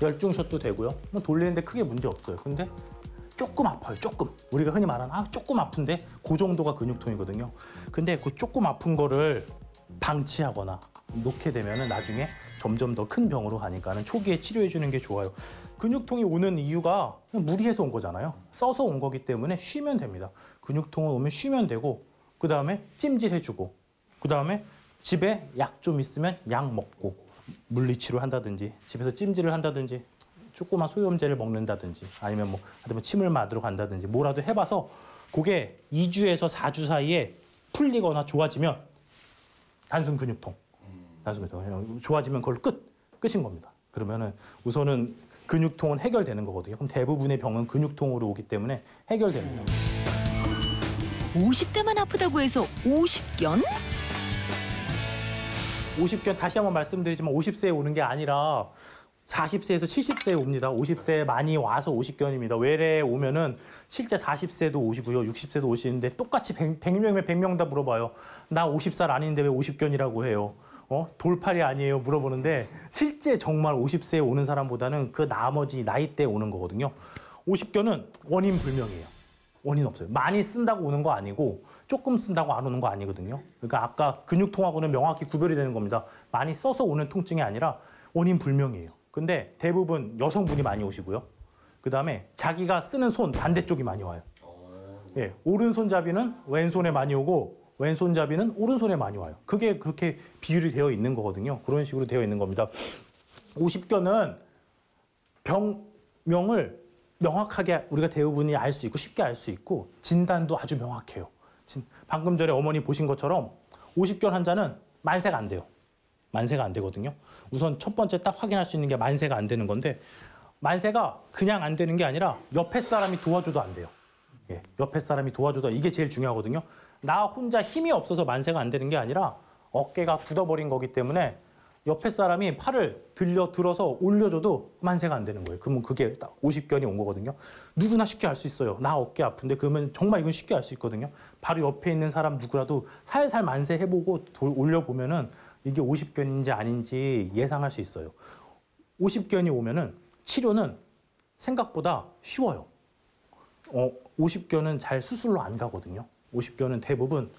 열중셔도 되고요. 돌리는데 크게 문제 없어요. 근데 조금 아파요. 조금. 우리가 흔히 말하는 조금 아픈데 그 정도가 근육통이거든요. 근데 그 조금 아픈 거를 방치하거나 놓게 되면 나중에 점점 더 큰 병으로 가니까는 초기에 치료해 주는 게 좋아요. 근육통이 오는 이유가 무리해서 온 거잖아요. 써서 온 거기 때문에 쉬면 됩니다. 근육통은 오면 쉬면 되고 그다음에 찜질해주고 그다음에 집에 약 좀 있으면 약 먹고 물리치료 한다든지 집에서 찜질을 한다든지 조그만 소염제를 먹는다든지 아니면 뭐 침을 맞으러 간다든지 뭐라도 해봐서 그게 2주에서 4주 사이에 풀리거나 좋아지면 단순 근육통. 좋아지면 그걸 끝인 겁니다. 그러면은 우선은 근육통은 해결되는 거거든요. 그럼 대부분의 병은 근육통으로 오기 때문에 해결됩니다. 50대만 아프다고 해서 50견? 50견 다시 한번 말씀드리지만 50세에 오는 게 아니라 40세에서 70세에 옵니다. 50세에 많이 와서 50견입니다. 외래에 오면은 실제 40세도 오시고요. 60세도 오시는데 똑같이 100명이면 100명 다 물어봐요. 나 50살 아닌데 왜 50견이라고 해요? 돌팔이 아니에요? 물어보는데 실제 정말 50세에 오는 사람보다는 그 나머지 나이대에 오는 거거든요. 50견은 원인 불명이에요. 원인 없어요. 많이 쓴다고 오는 거 아니고 조금 쓴다고 안 오는 거 아니거든요. 그러니까 아까 근육통하고는 명확히 구별이 되는 겁니다. 많이 써서 오는 통증이 아니라 원인 불명이에요. 근데 대부분 여성분이 많이 오시고요. 그다음에 자기가 쓰는 손 반대쪽이 많이 와요. 예, 오른손잡이는 왼손에 많이 오고 왼손잡이는 오른손에 많이 와요. 그게 그렇게 비율이 되어 있는 거거든요. 그런 식으로 되어 있는 겁니다. 50견은 병명을 명확하게 우리가 대부분이 알 수 있고 쉽게 알 수 있고 진단도 아주 명확해요. 방금 전에 어머니 보신 것처럼 50견 환자는 만세가 안 돼요. 만세가 안 되거든요. 우선 첫 번째 딱 확인할 수 있는 게 만세가 안 되는 건데 만세가 그냥 안 되는 게 아니라 옆에 사람이 도와줘도 안 돼요. 예, 옆에 사람이 도와줘도 이게 제일 중요하거든요. 나 혼자 힘이 없어서 만세가 안 되는 게 아니라 어깨가 굳어버린 거기 때문에 옆에 사람이 팔을 들어서 올려줘도 만세가 안 되는 거예요. 그러면 그게 딱 50견이 온 거거든요. 누구나 쉽게 알 수 있어요. 나 어깨 아픈데 그러면 정말 이건 쉽게 알 수 있거든요. 바로 옆에 있는 사람 누구라도 살살 만세 해보고 올려보면은 이게 50견인지 아닌지 예상할 수 있어요. 50견이 오면은 치료는 생각보다 쉬워요. 50견은 잘 수술로 안 가거든요. 50견은 대부분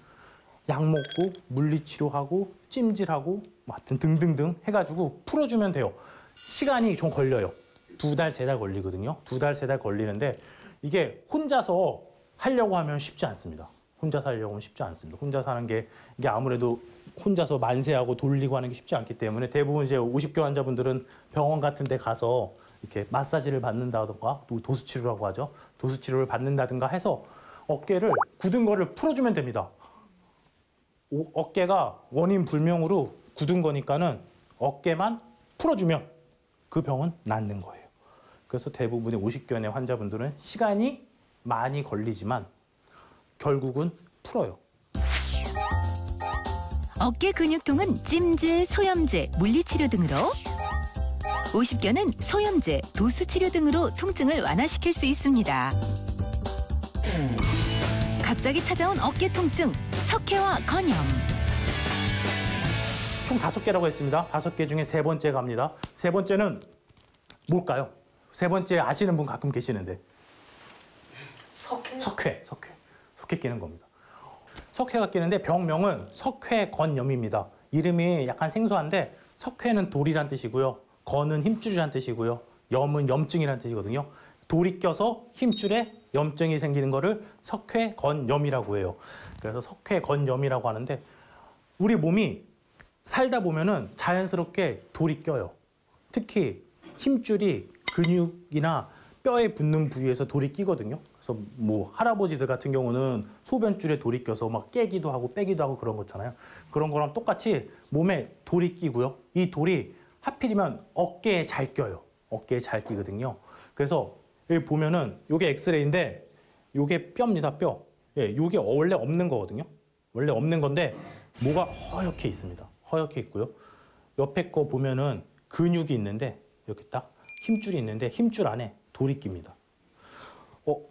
약 먹고 물리치료하고 찜질하고 하여튼 등등등 해가지고 풀어주면 돼요. 시간이 좀 걸려요. 2달, 3달 걸리거든요. 2달, 3달 걸리는데 이게 혼자서 하려고 하면 쉽지 않습니다. 혼자서 하려고 하면 쉽지 않습니다. 혼자서 하는 게 이게 아무래도 혼자서 만세하고 돌리고 하는 게 쉽지 않기 때문에 대부분 이제 50견 환자분들은 병원 같은 데 가서 이렇게 마사지를 받는다든가 도수치료라고 하죠. 도수치료를 받는다든가 해서 어깨를 굳은 거를 풀어주면 됩니다. 어깨가 원인 불명으로 굳은 거니까는 어깨만 풀어주면 그 병은 낫는 거예요. 그래서 대부분의 50견의 환자분들은 시간이 많이 걸리지만 결국은 풀어요. 어깨 근육통은 찜질, 소염제, 물리치료 등으로 50견은 소염제, 도수치료 등으로 통증을 완화시킬 수 있습니다. 갑자기 찾아온 어깨 통증, 석회와 건염. 총 5개라고 했습니다. 5개 중에 3번째 갑니다. 3번째는 뭘까요? 3번째 아시는 분 가끔 계시는데. 석회 끼는 겁니다. 석회가 끼는데 병명은 석회건염입니다. 이름이 약간 생소한데 석회는 돌이란 뜻이고요. 건은 힘줄이란 뜻이고요. 염은 염증이란 뜻이거든요. 돌이 껴서 힘줄에 염증이 생기는 거를 석회건염이라고 해요. 그래서 석회건염이라고 하는데 우리 몸이 살다 보면은 자연스럽게 돌이 껴요. 특히 힘줄이 근육이나 뼈에 붙는 부위에서 돌이 끼거든요. 그래서 뭐 할아버지들 같은 경우는 소변줄에 돌이 껴서 막 깨기도 하고 빼기도 하고 그런 거잖아요. 그런 거랑 똑같이 몸에 돌이 끼고요. 이 돌이 하필이면 어깨에 잘 껴요. 어깨에 잘 끼거든요. 그래서 여기 보면은 요게 엑스레이인데 요게 뼈입니다, 뼈. 예, 요게 원래 없는 거거든요. 원래 없는 건데 뭐가 허옇게 있습니다. 허옇게 있고요. 옆에 거 보면은 근육이 있는데 이렇게 딱 힘줄이 있는데 힘줄 안에 돌이 낍니다.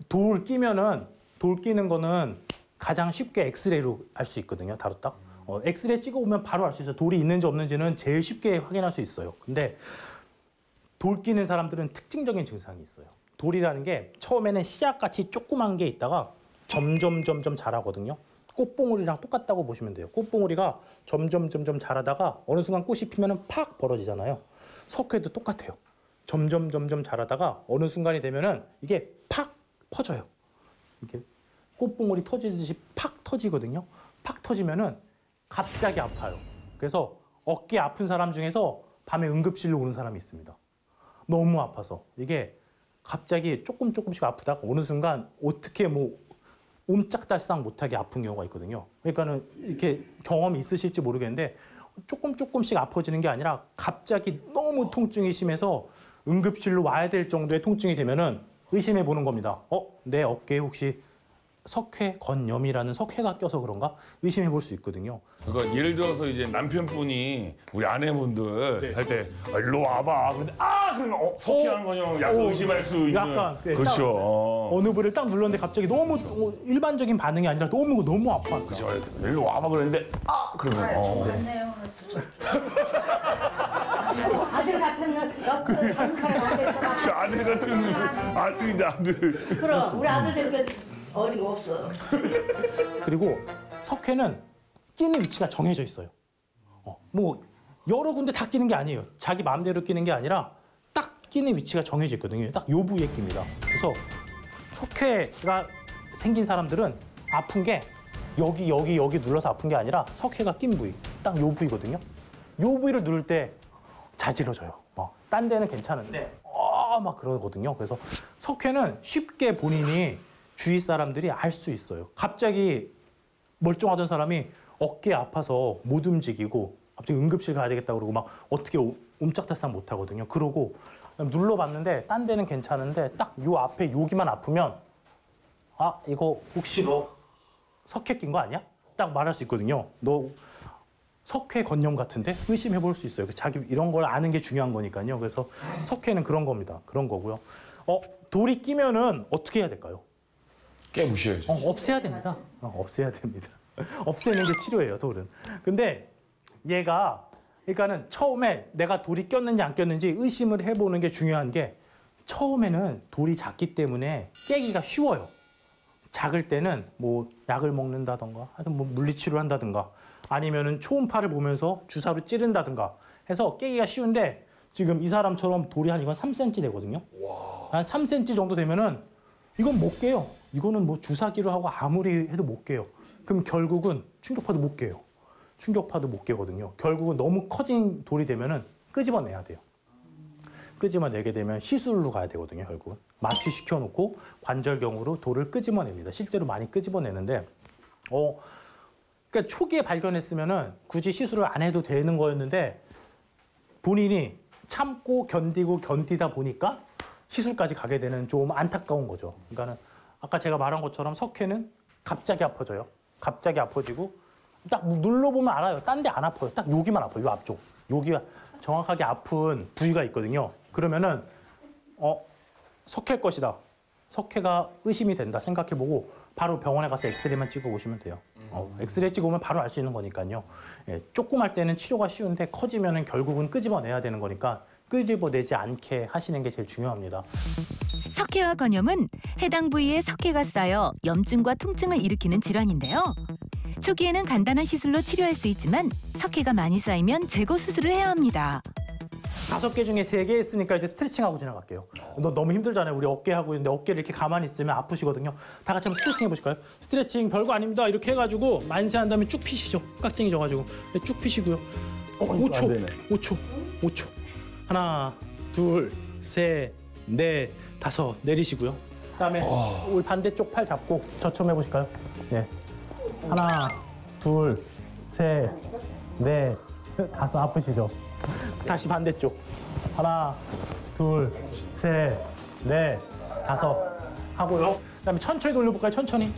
돌 끼는 거는 가장 쉽게 엑스레이로 알 수 있거든요. 바로 딱. 엑스레이 찍어보면 바로 알 수 있어요. 돌이 있는지 없는지는 제일 쉽게 확인할 수 있어요. 근데 돌 끼는 사람들은 특징적인 증상이 있어요. 돌이라는 게 처음에는 씨앗같이 조그만 게 있다가 점점 자라거든요. 꽃봉오리랑 똑같다고 보시면 돼요. 꽃봉오리가 점점 자라다가 어느 순간 꽃이 피면은 팍 벌어지잖아요. 석회도 똑같아요. 점점 자라다가 어느 순간이 되면은 이게 팍 퍼져요. 이렇게 꽃봉오리 터지듯이 팍 터지거든요. 팍 터지면은 갑자기 아파요. 그래서 어깨 아픈 사람 중에서 밤에 응급실로 오는 사람이 있습니다. 너무 아파서 이게 갑자기 조금씩 아프다가 어느 순간 어떻게 뭐 옴짝달싹 못하게 아픈 경우가 있거든요. 그러니까는 이렇게 경험이 있으실지 모르겠는데 조금씩 아파지는 게 아니라 갑자기 너무 통증이 심해서 응급실로 와야 될 정도의 통증이 되면은 의심해 보는 겁니다. 내 어깨에 혹시 석회건염이라는 석회가 껴서 그런가 의심해 볼 수 있거든요. 그러니까 예를 들어서 이제 남편분이 우리 아내분들 할 때 일로 와봐. 근데 그러면 석회한 건염 약간 의심할 수 있는. 약간 그렇죠. 어느 부를 딱 눌렀는데 갑자기 너무 일반적인 반응이 아니라 너무 아파. 그렇죠. 일로 와봐 그랬는데 그러면 아들 같은 너 장사를 안 해서 아들 같은 아들인데 아들. 그럼 우리 아들들 어린 거 없어. 그리고 석회는 끼는 위치가 정해져 있어요. 뭐 여러 군데 다 끼는 게 아니에요. 자기 마음대로 끼는 게 아니라 딱 끼는 위치가 정해져 있거든요. 딱 요 부위에 낍니다. 그래서 석회가 생긴 사람들은 아픈 게 여기 눌러서 아픈 게 아니라 석회가 낀 부위, 딱 요 부위거든요. 요 부위를 누를 때 자지러져요. 딴 데는 괜찮은데 막 그러거든요. 그래서 석회는 쉽게 본인이 주위 사람들이 알 수 있어요. 갑자기 멀쩡하던 사람이 어깨 아파서 못 움직이고 갑자기 응급실 가야 되겠다 그러고 막 어떻게 옴짝달싹 못 하거든요. 그러고 눌러봤는데 딴 데는 괜찮은데 딱 요 앞에 여기만 아프면 이거 혹시 너 석회 낀 거 아니야? 딱 말할 수 있거든요. 너 석회건염 같은데 의심해 볼 수 있어요. 자기 이런 걸 아는 게 중요한 거니까요. 그래서 석회는 그런 겁니다. 그런 거고요. 돌이 끼면은 어떻게 해야 될까요? 깨부셔야죠. 없애야 됩니다. 없애야 됩니다. 없애는 게 치료예요, 돌은. 근데 얘가 그러니까는 처음에 내가 돌이 꼈는지 안 꼈는지 의심을 해보는 게 중요한 게 처음에는 돌이 작기 때문에 깨기가 쉬워요. 작을 때는 뭐 약을 먹는다던가 하여튼 뭐 물리치료를 한다든가 아니면은 초음파를 보면서 주사로 찌른다든가 해서 깨기가 쉬운데 지금 이 사람처럼 돌이 한 이건 3cm 되거든요. 한 3cm 정도 되면은 이건 못 깨요. 이거는 뭐 주사기로 하고 아무리 해도 못 깨요. 그럼 결국은 충격파도 못 깨요. 충격파도 못 깨거든요. 결국은 너무 커진 돌이 되면은 끄집어내야 돼요. 끄집어내게 되면 시술로 가야 되거든요. 결국은 마취시켜 놓고 관절경으로 돌을 끄집어냅니다. 실제로 많이 끄집어내는데 그러니까 초기에 발견했으면은 굳이 시술을 안 해도 되는 거였는데 본인이 참고 견디다 보니까 시술까지 가게 되는 좀 안타까운 거죠. 그러니까는 아까 제가 말한 것처럼 석회는 갑자기 아파져요. 갑자기 아파지고 딱 눌러보면 알아요. 딴 데 안 아파요. 딱 여기만 아파요. 요 앞쪽. 여기가 정확하게 아픈 부위가 있거든요. 그러면은 석회일 것이다. 석회가 의심이 된다 생각해보고 바로 병원에 가서 엑스레이만 찍어 보시면 돼요. 엑스레이 찍어보면 바로 알 수 있는 거니까요. 예, 조그만 때는 치료가 쉬운데 커지면은 결국은 끄집어내야 되는 거니까 끄집어내지 않게 하시는 게 제일 중요합니다. 석회와 건염은 해당 부위에 석회가 쌓여 염증과 통증을 일으키는 질환인데요. 초기에는 간단한 시술로 치료할 수 있지만 석회가 많이 쌓이면 제거 수술을 해야 합니다. 5개 중에 3개 했으니까 이제 스트레칭하고 지나갈게요. 너무 힘들잖아요. 우리 어깨 하고 있는데 어깨를 이렇게 가만히 있으면 아프시거든요. 다 같이 한번 스트레칭 해보실까요? 스트레칭 별거 아닙니다. 이렇게 해가지고 만세한 다음에 쭉 피시죠. 깍쟁이 져가지고 쭉 피시고요. 5초, 5초, 5초. 하나, 둘, 셋, 넷, 다섯 내리시고요. 그다음에 우리 반대쪽 팔 잡고 저처럼 해보실까요? 네. 하나, 둘, 셋, 넷, 다섯 아프시죠? 다시 반대쪽. 하나, 둘, 셋, 넷, 다섯 하고요. 그다음에 천천히 돌려볼까요? 천천히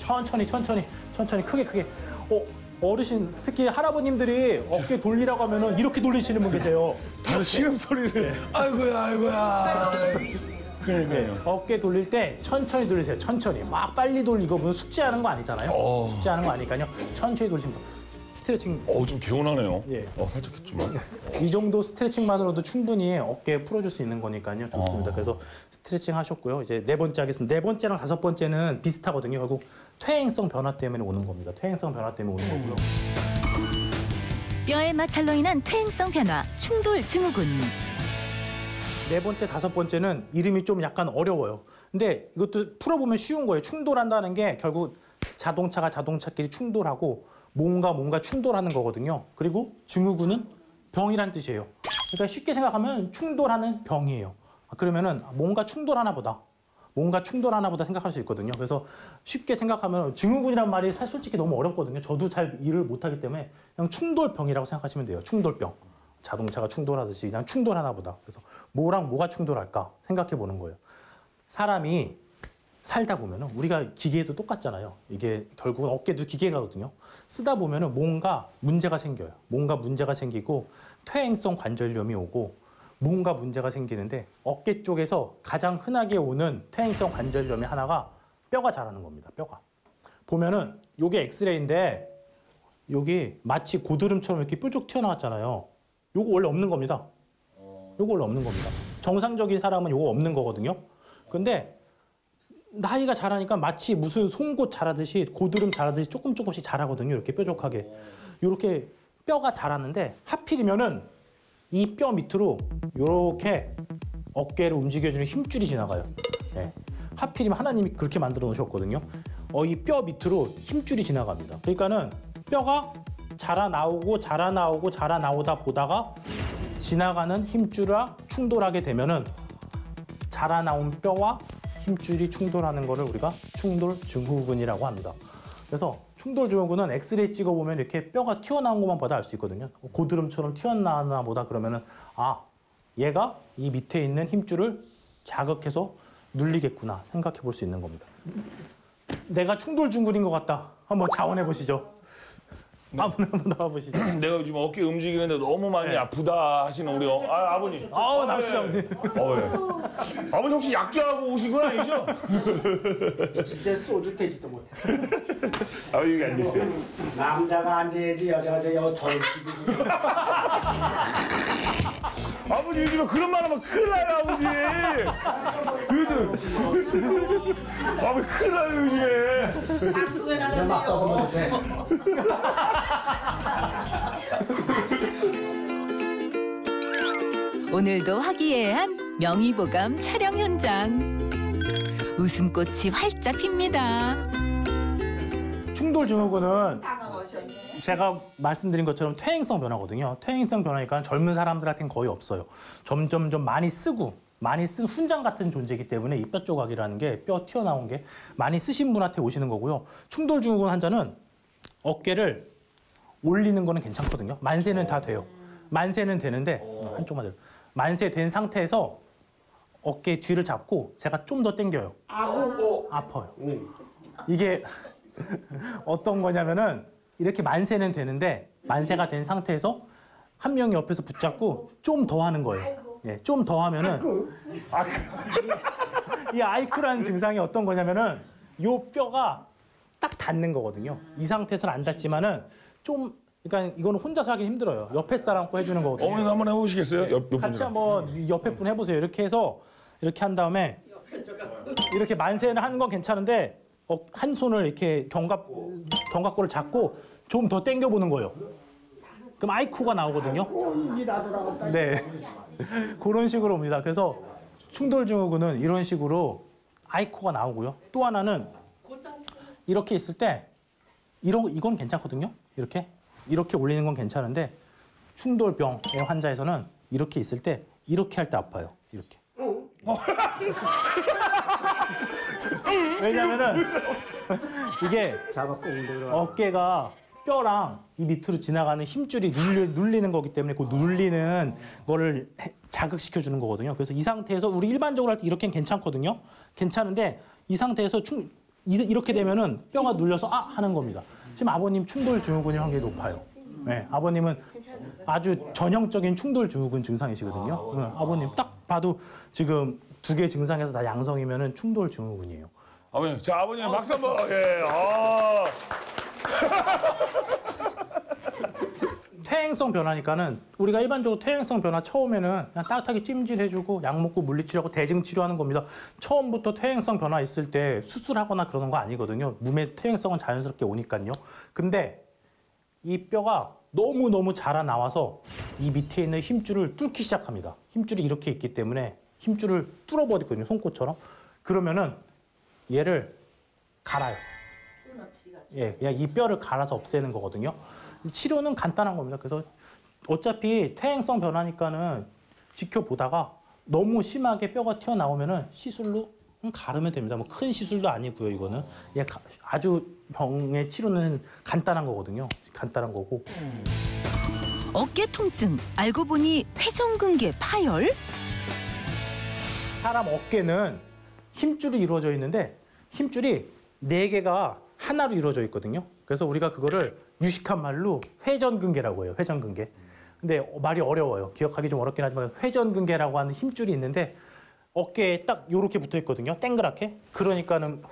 크게. 어르신 특히 할아버님들이 어깨 돌리라고 하면은 이렇게 돌리시는 분 계세요. 다들 시름 소리를. 아이고야. 그러니까요. 어깨 돌릴 때 천천히 돌리세요. 천천히. 막 빨리 돌리고 무슨 숙제하는 거 아니잖아요. 숙제하는 거 아니니까요. 천천히 돌리시면 돼요. 스트레칭. 좀 개운하네요. 예. 살짝 했지만. 이 정도 스트레칭만으로도 충분히 어깨 풀어줄 수 있는 거니까요. 좋습니다. 그래서 스트레칭 하셨고요. 이제 4번째 하겠습니다. 4번째랑 5번째는 비슷하거든요. 결국 퇴행성 변화 때문에 오는 겁니다. 퇴행성 변화 때문에 오는 거고요. 뼈의 마찰로 인한 퇴행성 변화, 충돌 증후군. 4번째, 5번째는 이름이 좀 약간 어려워요. 근데 이것도 풀어보면 쉬운 거예요. 충돌한다는 게 결국 자동차가 자동차끼리 충돌하고 뭔가 충돌하는 거거든요. 그리고 증후군은 병이란 뜻이에요. 그러니까 쉽게 생각하면 충돌하는 병이에요. 그러면은 뭔가 충돌하나 보다 생각할 수 있거든요. 그래서 쉽게 생각하면 증후군이란 말이 솔직히 너무 어렵거든요. 저도 잘 이해를 못하기 때문에 그냥 충돌병이라고 생각하시면 돼요. 충돌병. 자동차가 충돌하듯이 그냥 충돌하나 보다. 그래서 뭐랑 뭐가 충돌할까 생각해 보는 거예요. 사람이 살다 보면은 우리가 기계도 똑같잖아요. 이게 결국은 어깨도 기계거든요. 쓰다 보면은 뭔가 문제가 생겨요. 뭔가 문제가 생기고 퇴행성 관절염이 오고 뭔가 문제가 생기는데 어깨 쪽에서 가장 흔하게 오는 퇴행성 관절염의 하나가 뼈가 자라는 겁니다. 뼈가. 보면은 요게 엑스레이인데 여기 마치 고드름처럼 이렇게 뾰족 튀어나왔잖아요. 요거 원래 없는 겁니다. 요거 원래 없는 겁니다. 정상적인 사람은 요거 없는 거거든요. 근데 나이가 자라니까 마치 무슨 송곳 자라듯이 고드름 자라듯이 조금씩 자라거든요. 이렇게 뾰족하게. 이렇게 뼈가 자랐는데 하필이면은 이 뼈 밑으로 이렇게 어깨를 움직여주는 힘줄이 지나가요. 네. 하필이면 하나님이 그렇게 만들어 놓으셨거든요. 이 뼈 밑으로 힘줄이 지나갑니다. 그러니까는 뼈가 자라나오다 보다가 지나가는 힘줄과 충돌하게 되면은 자라나온 뼈와 힘줄이 충돌하는 거를 우리가 충돌 증후군이라고 합니다. 그래서 충돌 증후군은 엑스레이 찍어보면 이렇게 뼈가 튀어나온 것만 봐도 알 수 있거든요. 고드름처럼 튀어나오나 보다 그러면은 얘가 이 밑에 있는 힘줄을 자극해서 눌리겠구나 생각해 볼 수 있는 겁니다. 내가 충돌 증후군인 것 같다. 한번 자원해 보시죠. 한번 나와보시죠. 내가 요즘 어깨 움직이는데 너무 많이 아프다 하시는 우리 아버님. 남씨 아버님. 아버님 혹시 약주하고 오신 건 아니죠? 진짜 소주 되지도 못해. 여기 앉으세요. 남자가 앉아야지 여자가 저 덜지고. 아버지 요즘에 그런 말 하면 큰일 나요 아버지. 요즘 아버지 큰일 나요 요즘에. 박수가 나는데요. 오늘도 화기애애한 명의보감 촬영 현장. 웃음꽃이 활짝 핍니다. 충돌 증후군은 제가 말씀드린 것처럼 퇴행성 변화거든요. 퇴행성 변화니까 젊은 사람들한테는 거의 없어요. 점점 많이 쓴 훈장 같은 존재이기 때문에 이 뼈 조각이라는 게 뼈 튀어나온 게 많이 쓰신 분한테 오시는 거고요. 충돌 증후군 환자는 어깨를 올리는 거는 괜찮거든요. 만세는 다 돼요. 만세는 되는데 한쪽만 돼요. 만세된 상태에서 어깨 뒤를 잡고 제가 좀 더 당겨요. 아파요. 이게 어떤 거냐면은 이렇게 만세는 되는데 만세가 된 상태에서 한 명이 옆에서 붙잡고 좀 더 하는 거예요. 예, 좀 더 하면은 이 아이쿠라는 증상이 어떤 거냐면은 요 뼈가 딱 닿는 거거든요. 이 상태에서는 안 닿지만은 좀 그러니까 이거는 혼자서 하기 힘들어요. 옆에 사람 거 해주는 거거든요. 어머니 한번 해보시겠어요? 옆 같이 분이랑. 한번 옆에 분 해보세요. 이렇게 해서 이렇게 한 다음에 이렇게 만세는 하는 건 괜찮은데 한 손을 이렇게 견갑골을 잡고 좀 더 당겨보는 거예요. 그럼 아이쿠가 나오거든요. 네, 그런 식으로 옵니다. 그래서 충돌증후군은 이런 식으로 아이쿠가 나오고요. 또 하나는 이렇게 있을 때 이건 괜찮거든요. 이렇게 올리는 건 괜찮은데 충돌병의 환자에서는 이렇게 있을 때 이렇게 할 때 아파요. 이렇게. 왜냐면은 이게 어깨가 뼈랑 이 밑으로 지나가는 힘줄이 눌리는 거기 때문에 그 눌리는 거를 자극시켜 주는 거거든요. 그래서 이 상태에서 우리 일반적으로 할 때 이렇게는 괜찮거든요. 괜찮은데 이 상태에서 이렇게 되면은 뼈가 눌려서 하는 겁니다. 지금 아버님 충돌 증후군의 확률이 높아요. 네, 아버님은 아주 전형적인 충돌 증후군 증상이시거든요. 아버님 딱 봐도 지금 2개 증상에서 다 양성이면은 충돌 증후군이에요. 아버님, 자 아버님 박수 한번. 예. 퇴행성 변화니까는 우리가 일반적으로 퇴행성 변화 처음에는 그냥 따뜻하게 찜질해주고 약 먹고 물리치료하고 대증 치료하는 겁니다. 처음부터 퇴행성 변화 있을 때 수술하거나 그러는 거 아니거든요. 몸의 퇴행성은 자연스럽게 오니까요. 근데 이 뼈가 너무너무 자라나와서 이 밑에 있는 힘줄을 뚫기 시작합니다. 힘줄이 이렇게 있기 때문에 힘줄을 뚫어버리거든요. 손꼽처럼. 그러면은 얘를 갈아요. 예, 그냥 이 뼈를 갈아서 없애는 거거든요. 치료는 간단한 겁니다. 그래서 어차피 퇴행성 변화니까는 지켜보다가 너무 심하게 뼈가 튀어나오면은 시술로 가르면 됩니다. 뭐 큰 시술도 아니고요, 이거는. 예, 아주 병의 치료는 간단한 거거든요. 간단한 거고. 어깨 통증, 알고 보니 회전근개 파열? 사람 어깨는 힘줄이 이루어져 있는데 힘줄이 4개가 하나로 이루어져 있거든요. 그래서 우리가 그거를 유식한 말로 회전근개라고 해요. 회전근개. 근데 말이 어려워요. 기억하기 좀 어렵긴 하지만 회전근개라고 하는 힘줄이 있는데 어깨에 딱 이렇게 붙어 있거든요. 땡그랗게. 그러니까는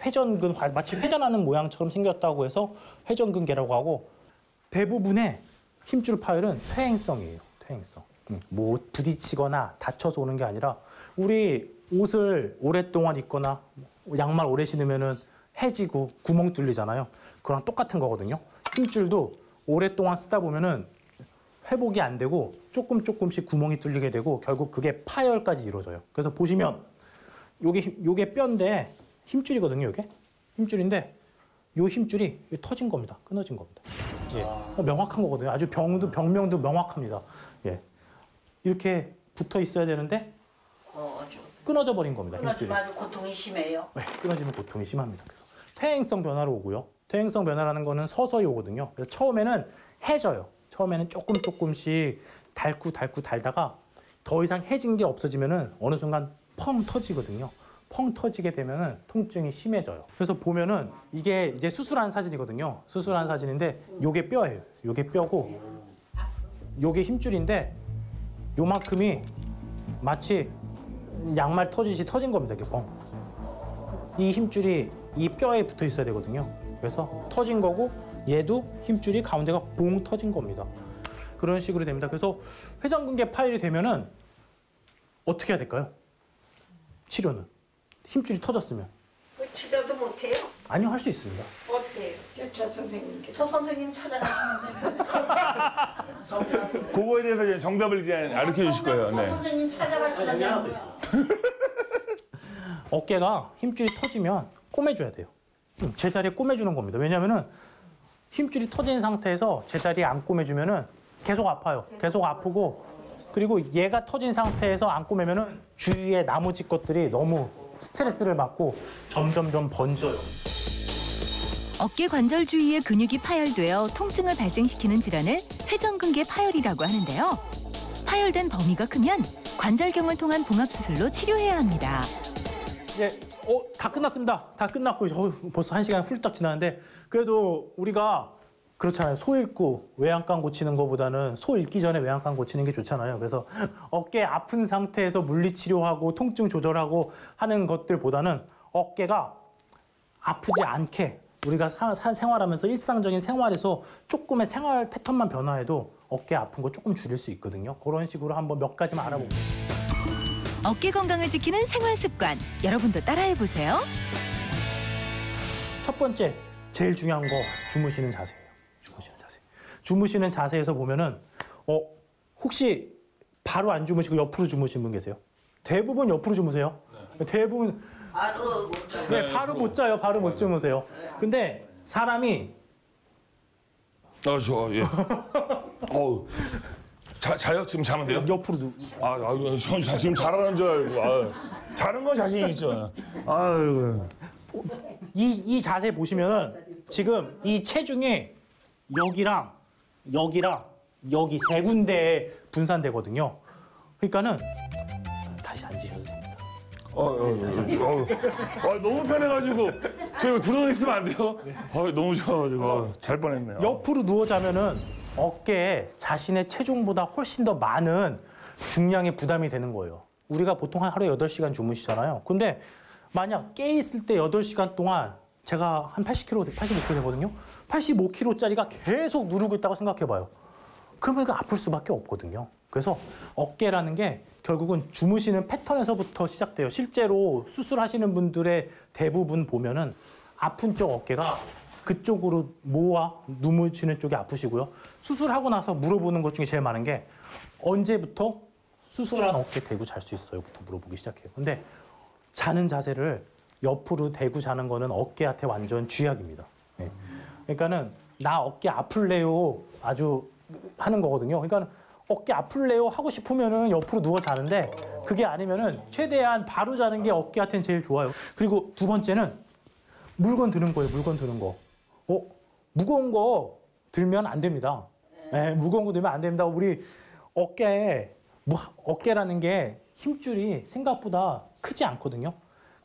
마치 회전하는 모양처럼 생겼다고 해서 회전근개라고 하고 대부분의 힘줄 파열은 퇴행성이에요. 퇴행성. 뭐 부딪히거나 다쳐서 오는 게 아니라 우리 옷을 오랫동안 입거나 양말 오래 신으면은 해지고 구멍 뚫리잖아요. 그랑 똑같은 거거든요. 힘줄도 오랫동안 쓰다 보면은 회복이 안 되고 조금씩 구멍이 뚫리게 되고 결국 그게 파열까지 이루어져요. 그래서 보시면 요게 뼈인데 힘줄이거든요. 요게 힘줄인데 요 힘줄이 터진 겁니다. 끊어진 겁니다. 예, 명확한 거거든요. 아주 병명도 명확합니다. 예, 이렇게 붙어 있어야 되는데 끊어져 버린 겁니다. 끊어지면 아주 고통이 심해요. 네, 끊어지면 고통이 심합니다. 그래서 퇴행성 변화로 오고요. 퇴행성 변화라는 거는 서서히 오거든요. 그래서 처음에는 해져요. 처음에는 조금씩 달다가 더 이상 해진 게 없어지면은 어느 순간 펑 터지거든요. 펑 터지게 되면은 통증이 심해져요. 그래서 보면은 이게 이제 수술한 사진이거든요. 수술한 사진인데 요게 뼈예요. 요게 뼈고 요게 힘줄인데 요만큼이 마치 양말 터지듯이 터진 겁니다. 이게 뻥. 이 힘줄이 이 뼈에 붙어 있어야 되거든요. 그래서 터진 거고 얘도 힘줄이 가운데가 봉 터진 겁니다. 그런 식으로 됩니다. 그래서 회전근개 파열이 되면은 어떻게 해야 될까요? 치료는 힘줄이 터졌으면 치료도 못해요? 아니요, 할 수 있습니다. 어떻게 해요? 저 선생님께. 저 선생님 찾아가시는데. 그거에 대해서 이제 정답을 이제 알려 주실 거예요. 저 네. 선생님 찾아가시는데. 어깨가 힘줄이 터지면 꼬매줘야 돼요. 제자리에 꼬매주는 겁니다. 왜냐면은 힘줄이 터진 상태에서 제자리에 안 꼬매주면은 계속 아파요. 계속 아프고 그리고 얘가 터진 상태에서 안 꼬매면은 주위에 나머지 것들이 너무 스트레스를 받고 점점점 번져요. 어깨 관절 주위의 근육이 파열되어 통증을 발생시키는 질환을 회전근개 파열이라고 하는데요. 파열된 범위가 크면 관절경을 통한 봉합수술로 치료해야 합니다. 예, 다 끝났습니다. 다 끝났고 벌써 1시간 훌쩍 지났는데 그래도 우리가 그렇잖아요. 소 읽고 외양간 고치는 것보다는 소 읽기 전에 외양간 고치는 게 좋잖아요. 그래서 어깨 아픈 상태에서 물리치료하고 통증 조절하고 하는 것들보다는 어깨가 아프지 않게 우리가 생활하면서 일상적인 생활에서 조금의 생활 패턴만 변화해도 어깨 아픈 거 조금 줄일 수 있거든요. 그런 식으로 한번 몇 가지만 알아볼게요. 어깨 건강을 지키는 생활 습관 여러분도 따라해 보세요. 첫 번째 제일 중요한 거 주무시는 자세예요. 주무시는 자세. 주무시는 자세에서 보면은 혹시 바로 안 주무시고 옆으로 주무시는 분 계세요? 대부분 옆으로 주무세요. 네. 대부분 바로 못 자요. 네, 바로 못 자요. 바로 못 주무세요. 근데 사람이 좋아, 예. 자요? 지금 자면 돼요? 옆으로 지금 잘하는 줄 알고. 자는 건 자신 있죠. 아이고. 이 자세 보시면은 지금 이 체중이 여기랑 여기 세 군데에 분산되거든요. 그러니까는 다시 앉으셔도 됩니다. 너무 편해가지고 저 이거 들어가 있으면 안 돼요? 너무 좋아가지고 잘 뻔했네요. 옆으로 누워 자면은 어깨에 자신의 체중보다 훨씬 더 많은 중량의 부담이 되는 거예요. 우리가 보통 하루에 8시간 주무시잖아요. 근데 만약 깨 있을 때 8시간 동안 제가 한 80kg, 85kg 되거든요. 85kg짜리가 계속 누르고 있다고 생각해봐요. 그러면 그 아플 수밖에 없거든요. 그래서 어깨라는 게 결국은 주무시는 패턴에서부터 시작돼요. 실제로 수술하시는 분들의 대부분 보면은 아픈 쪽 어깨가 그쪽으로 모아 누무시는 쪽이 아프시고요. 수술하고 나서 물어보는 것 중에 제일 많은 게 언제부터 수술한 어깨 대고 잘 수 있어요?부터 물어보기 시작해요. 근데 자는 자세를 옆으로 대고 자는 거는 어깨한테 완전 쥐약입니다. 네. 그러니까는 나 어깨 아플래요 아주 하는 거거든요. 그러니까 어깨 아플래요 하고 싶으면은 옆으로 누워 자는데 그게 아니면은 최대한 바로 자는 게 어깨한테는 제일 좋아요. 그리고 두 번째는 물건 드는 거예요. 물건 드는 거. 무거운 거 들면 안 됩니다. 네, 무거운 거 들면 안 됩니다. 우리 어깨라는 게 힘줄이 생각보다 크지 않거든요.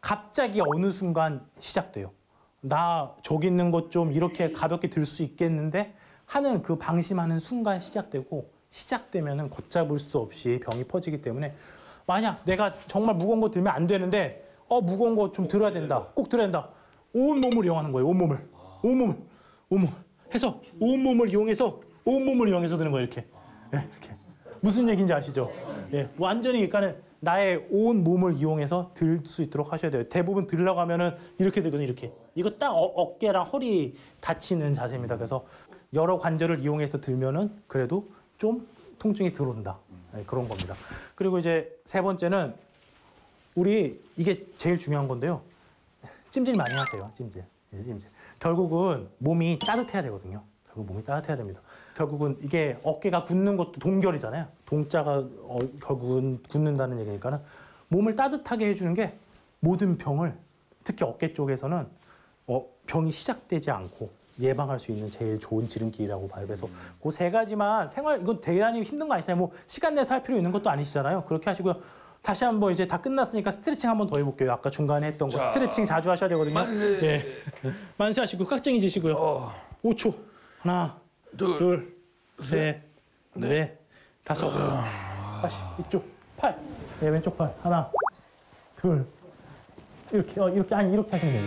갑자기 어느 순간 시작돼요. 나 저기 있는 것 좀 이렇게 가볍게 들 수 있겠는데 하는 그 방심하는 순간 시작되고 시작되면은 걷잡을 수 없이 병이 퍼지기 때문에 만약 내가 정말 무거운 거 들면 안 되는데 무거운 거 좀 들어야 된다. 꼭 들어야 된다. 온몸을 이용하는 거예요. 온몸을 해서 온몸을 이용해서 드는 거예요. 이렇게. 네, 이렇게. 무슨 얘기인지 아시죠? 예, 완전히 그러니까는 나의 온 몸을 이용해서 들 수 있도록 하셔야 돼요. 대부분 들려고 하면은 이렇게 들거든요. 이렇게. 이거 딱 어깨랑 허리 다치는 자세입니다. 그래서 여러 관절을 이용해서 들면은 그래도 좀 통증이 들어온다. 네, 그런 겁니다. 그리고 이제 세 번째는 우리 이게 제일 중요한 건데요. 찜질 많이 하세요. 찜질. 결국은 몸이 따뜻해야 되거든요. 몸이 따뜻해야 됩니다. 결국은 이게 어깨가 굳는 것도 동결이잖아요. 동자가 결국은 굳는다는 얘기니까는 몸을 따뜻하게 해주는 게 모든 병을 특히 어깨 쪽에서는 병이 시작되지 않고 예방할 수 있는 제일 좋은 지름길이라고 봐요. 그래서 그 세 가지만 이건 대단히 힘든 거 아니잖아요. 뭐 시간 내서 할 필요 있는 것도 아니시잖아요. 그렇게 하시고요. 다시 한번 이제 다 끝났으니까 스트레칭 한번 더 해볼게요. 아까 중간에 했던 거 스트레칭 자주 하셔야 되거든요. 예. 만세 하시고 깍쟁이 지시고요. 5초. 하나, 둘, 셋, 넷, 다섯. 다시 이쪽 팔. 네, 왼쪽 팔. 하나, 둘. 이렇게 이렇게 하시면 돼요.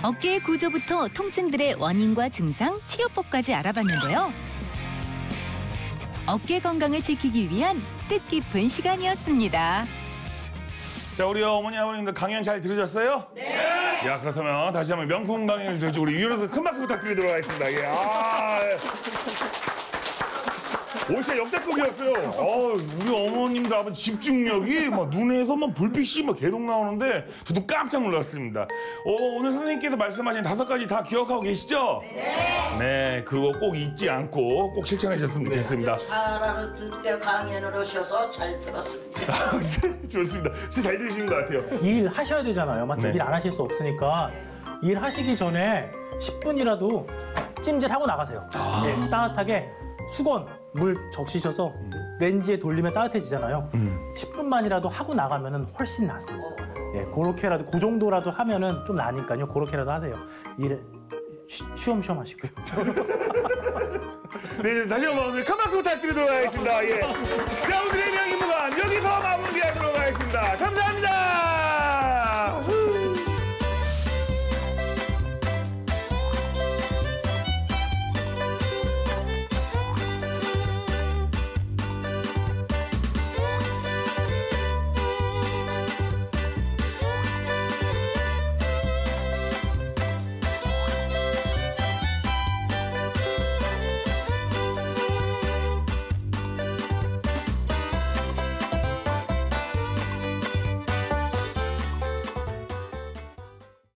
어깨의 구조부터 통증들의 원인과 증상, 치료법까지 알아봤는데요. 어깨 건강을 지키기 위한 뜻깊은 시간이었습니다. 자, 우리 어머니 아버님들 강연 잘 들으셨어요? 네. 야, 그렇다면 다시 한번 명품 강연을 들으시고 우리 유연에서 큰 박수 부탁드리도록 하겠습니다. 예. 진짜 역대급이었어요. 우리 어머님들 아버지 집중력이 막 눈에서 막 불빛이 막 계속 나오는데 저도 깜짝 놀랐습니다. 오늘 선생님께서 말씀하신 5가지 다 기억하고 계시죠? 네. 네, 그거 꼭 잊지 않고 꼭 실천해 주셨으면 좋겠습니다. 잘 알아듣게 강연을 하셔서 잘 들었습니다. 좋습니다. 진짜 잘 들으신 것 같아요. 일 하셔야 되잖아요. 맞죠? 네. 일 안 하실 수 없으니까 일 하시기 전에 10분이라도 찜질하고 나가세요. 네, 따뜻하게 수건 물 적시셔서 렌즈에 돌리면 따뜻해지잖아요. 10분만이라도 하고 나가면은 훨씬 낫습니다. 예, 그렇게라도 그 정도라도 하면은 좀 나니까요. 그렇게라도 하세요. 쉬엄쉬엄 하시고요. 네, 다시 한번 오늘 큰 박수 부탁드리도록 하겠습니다. 예. 자, 오늘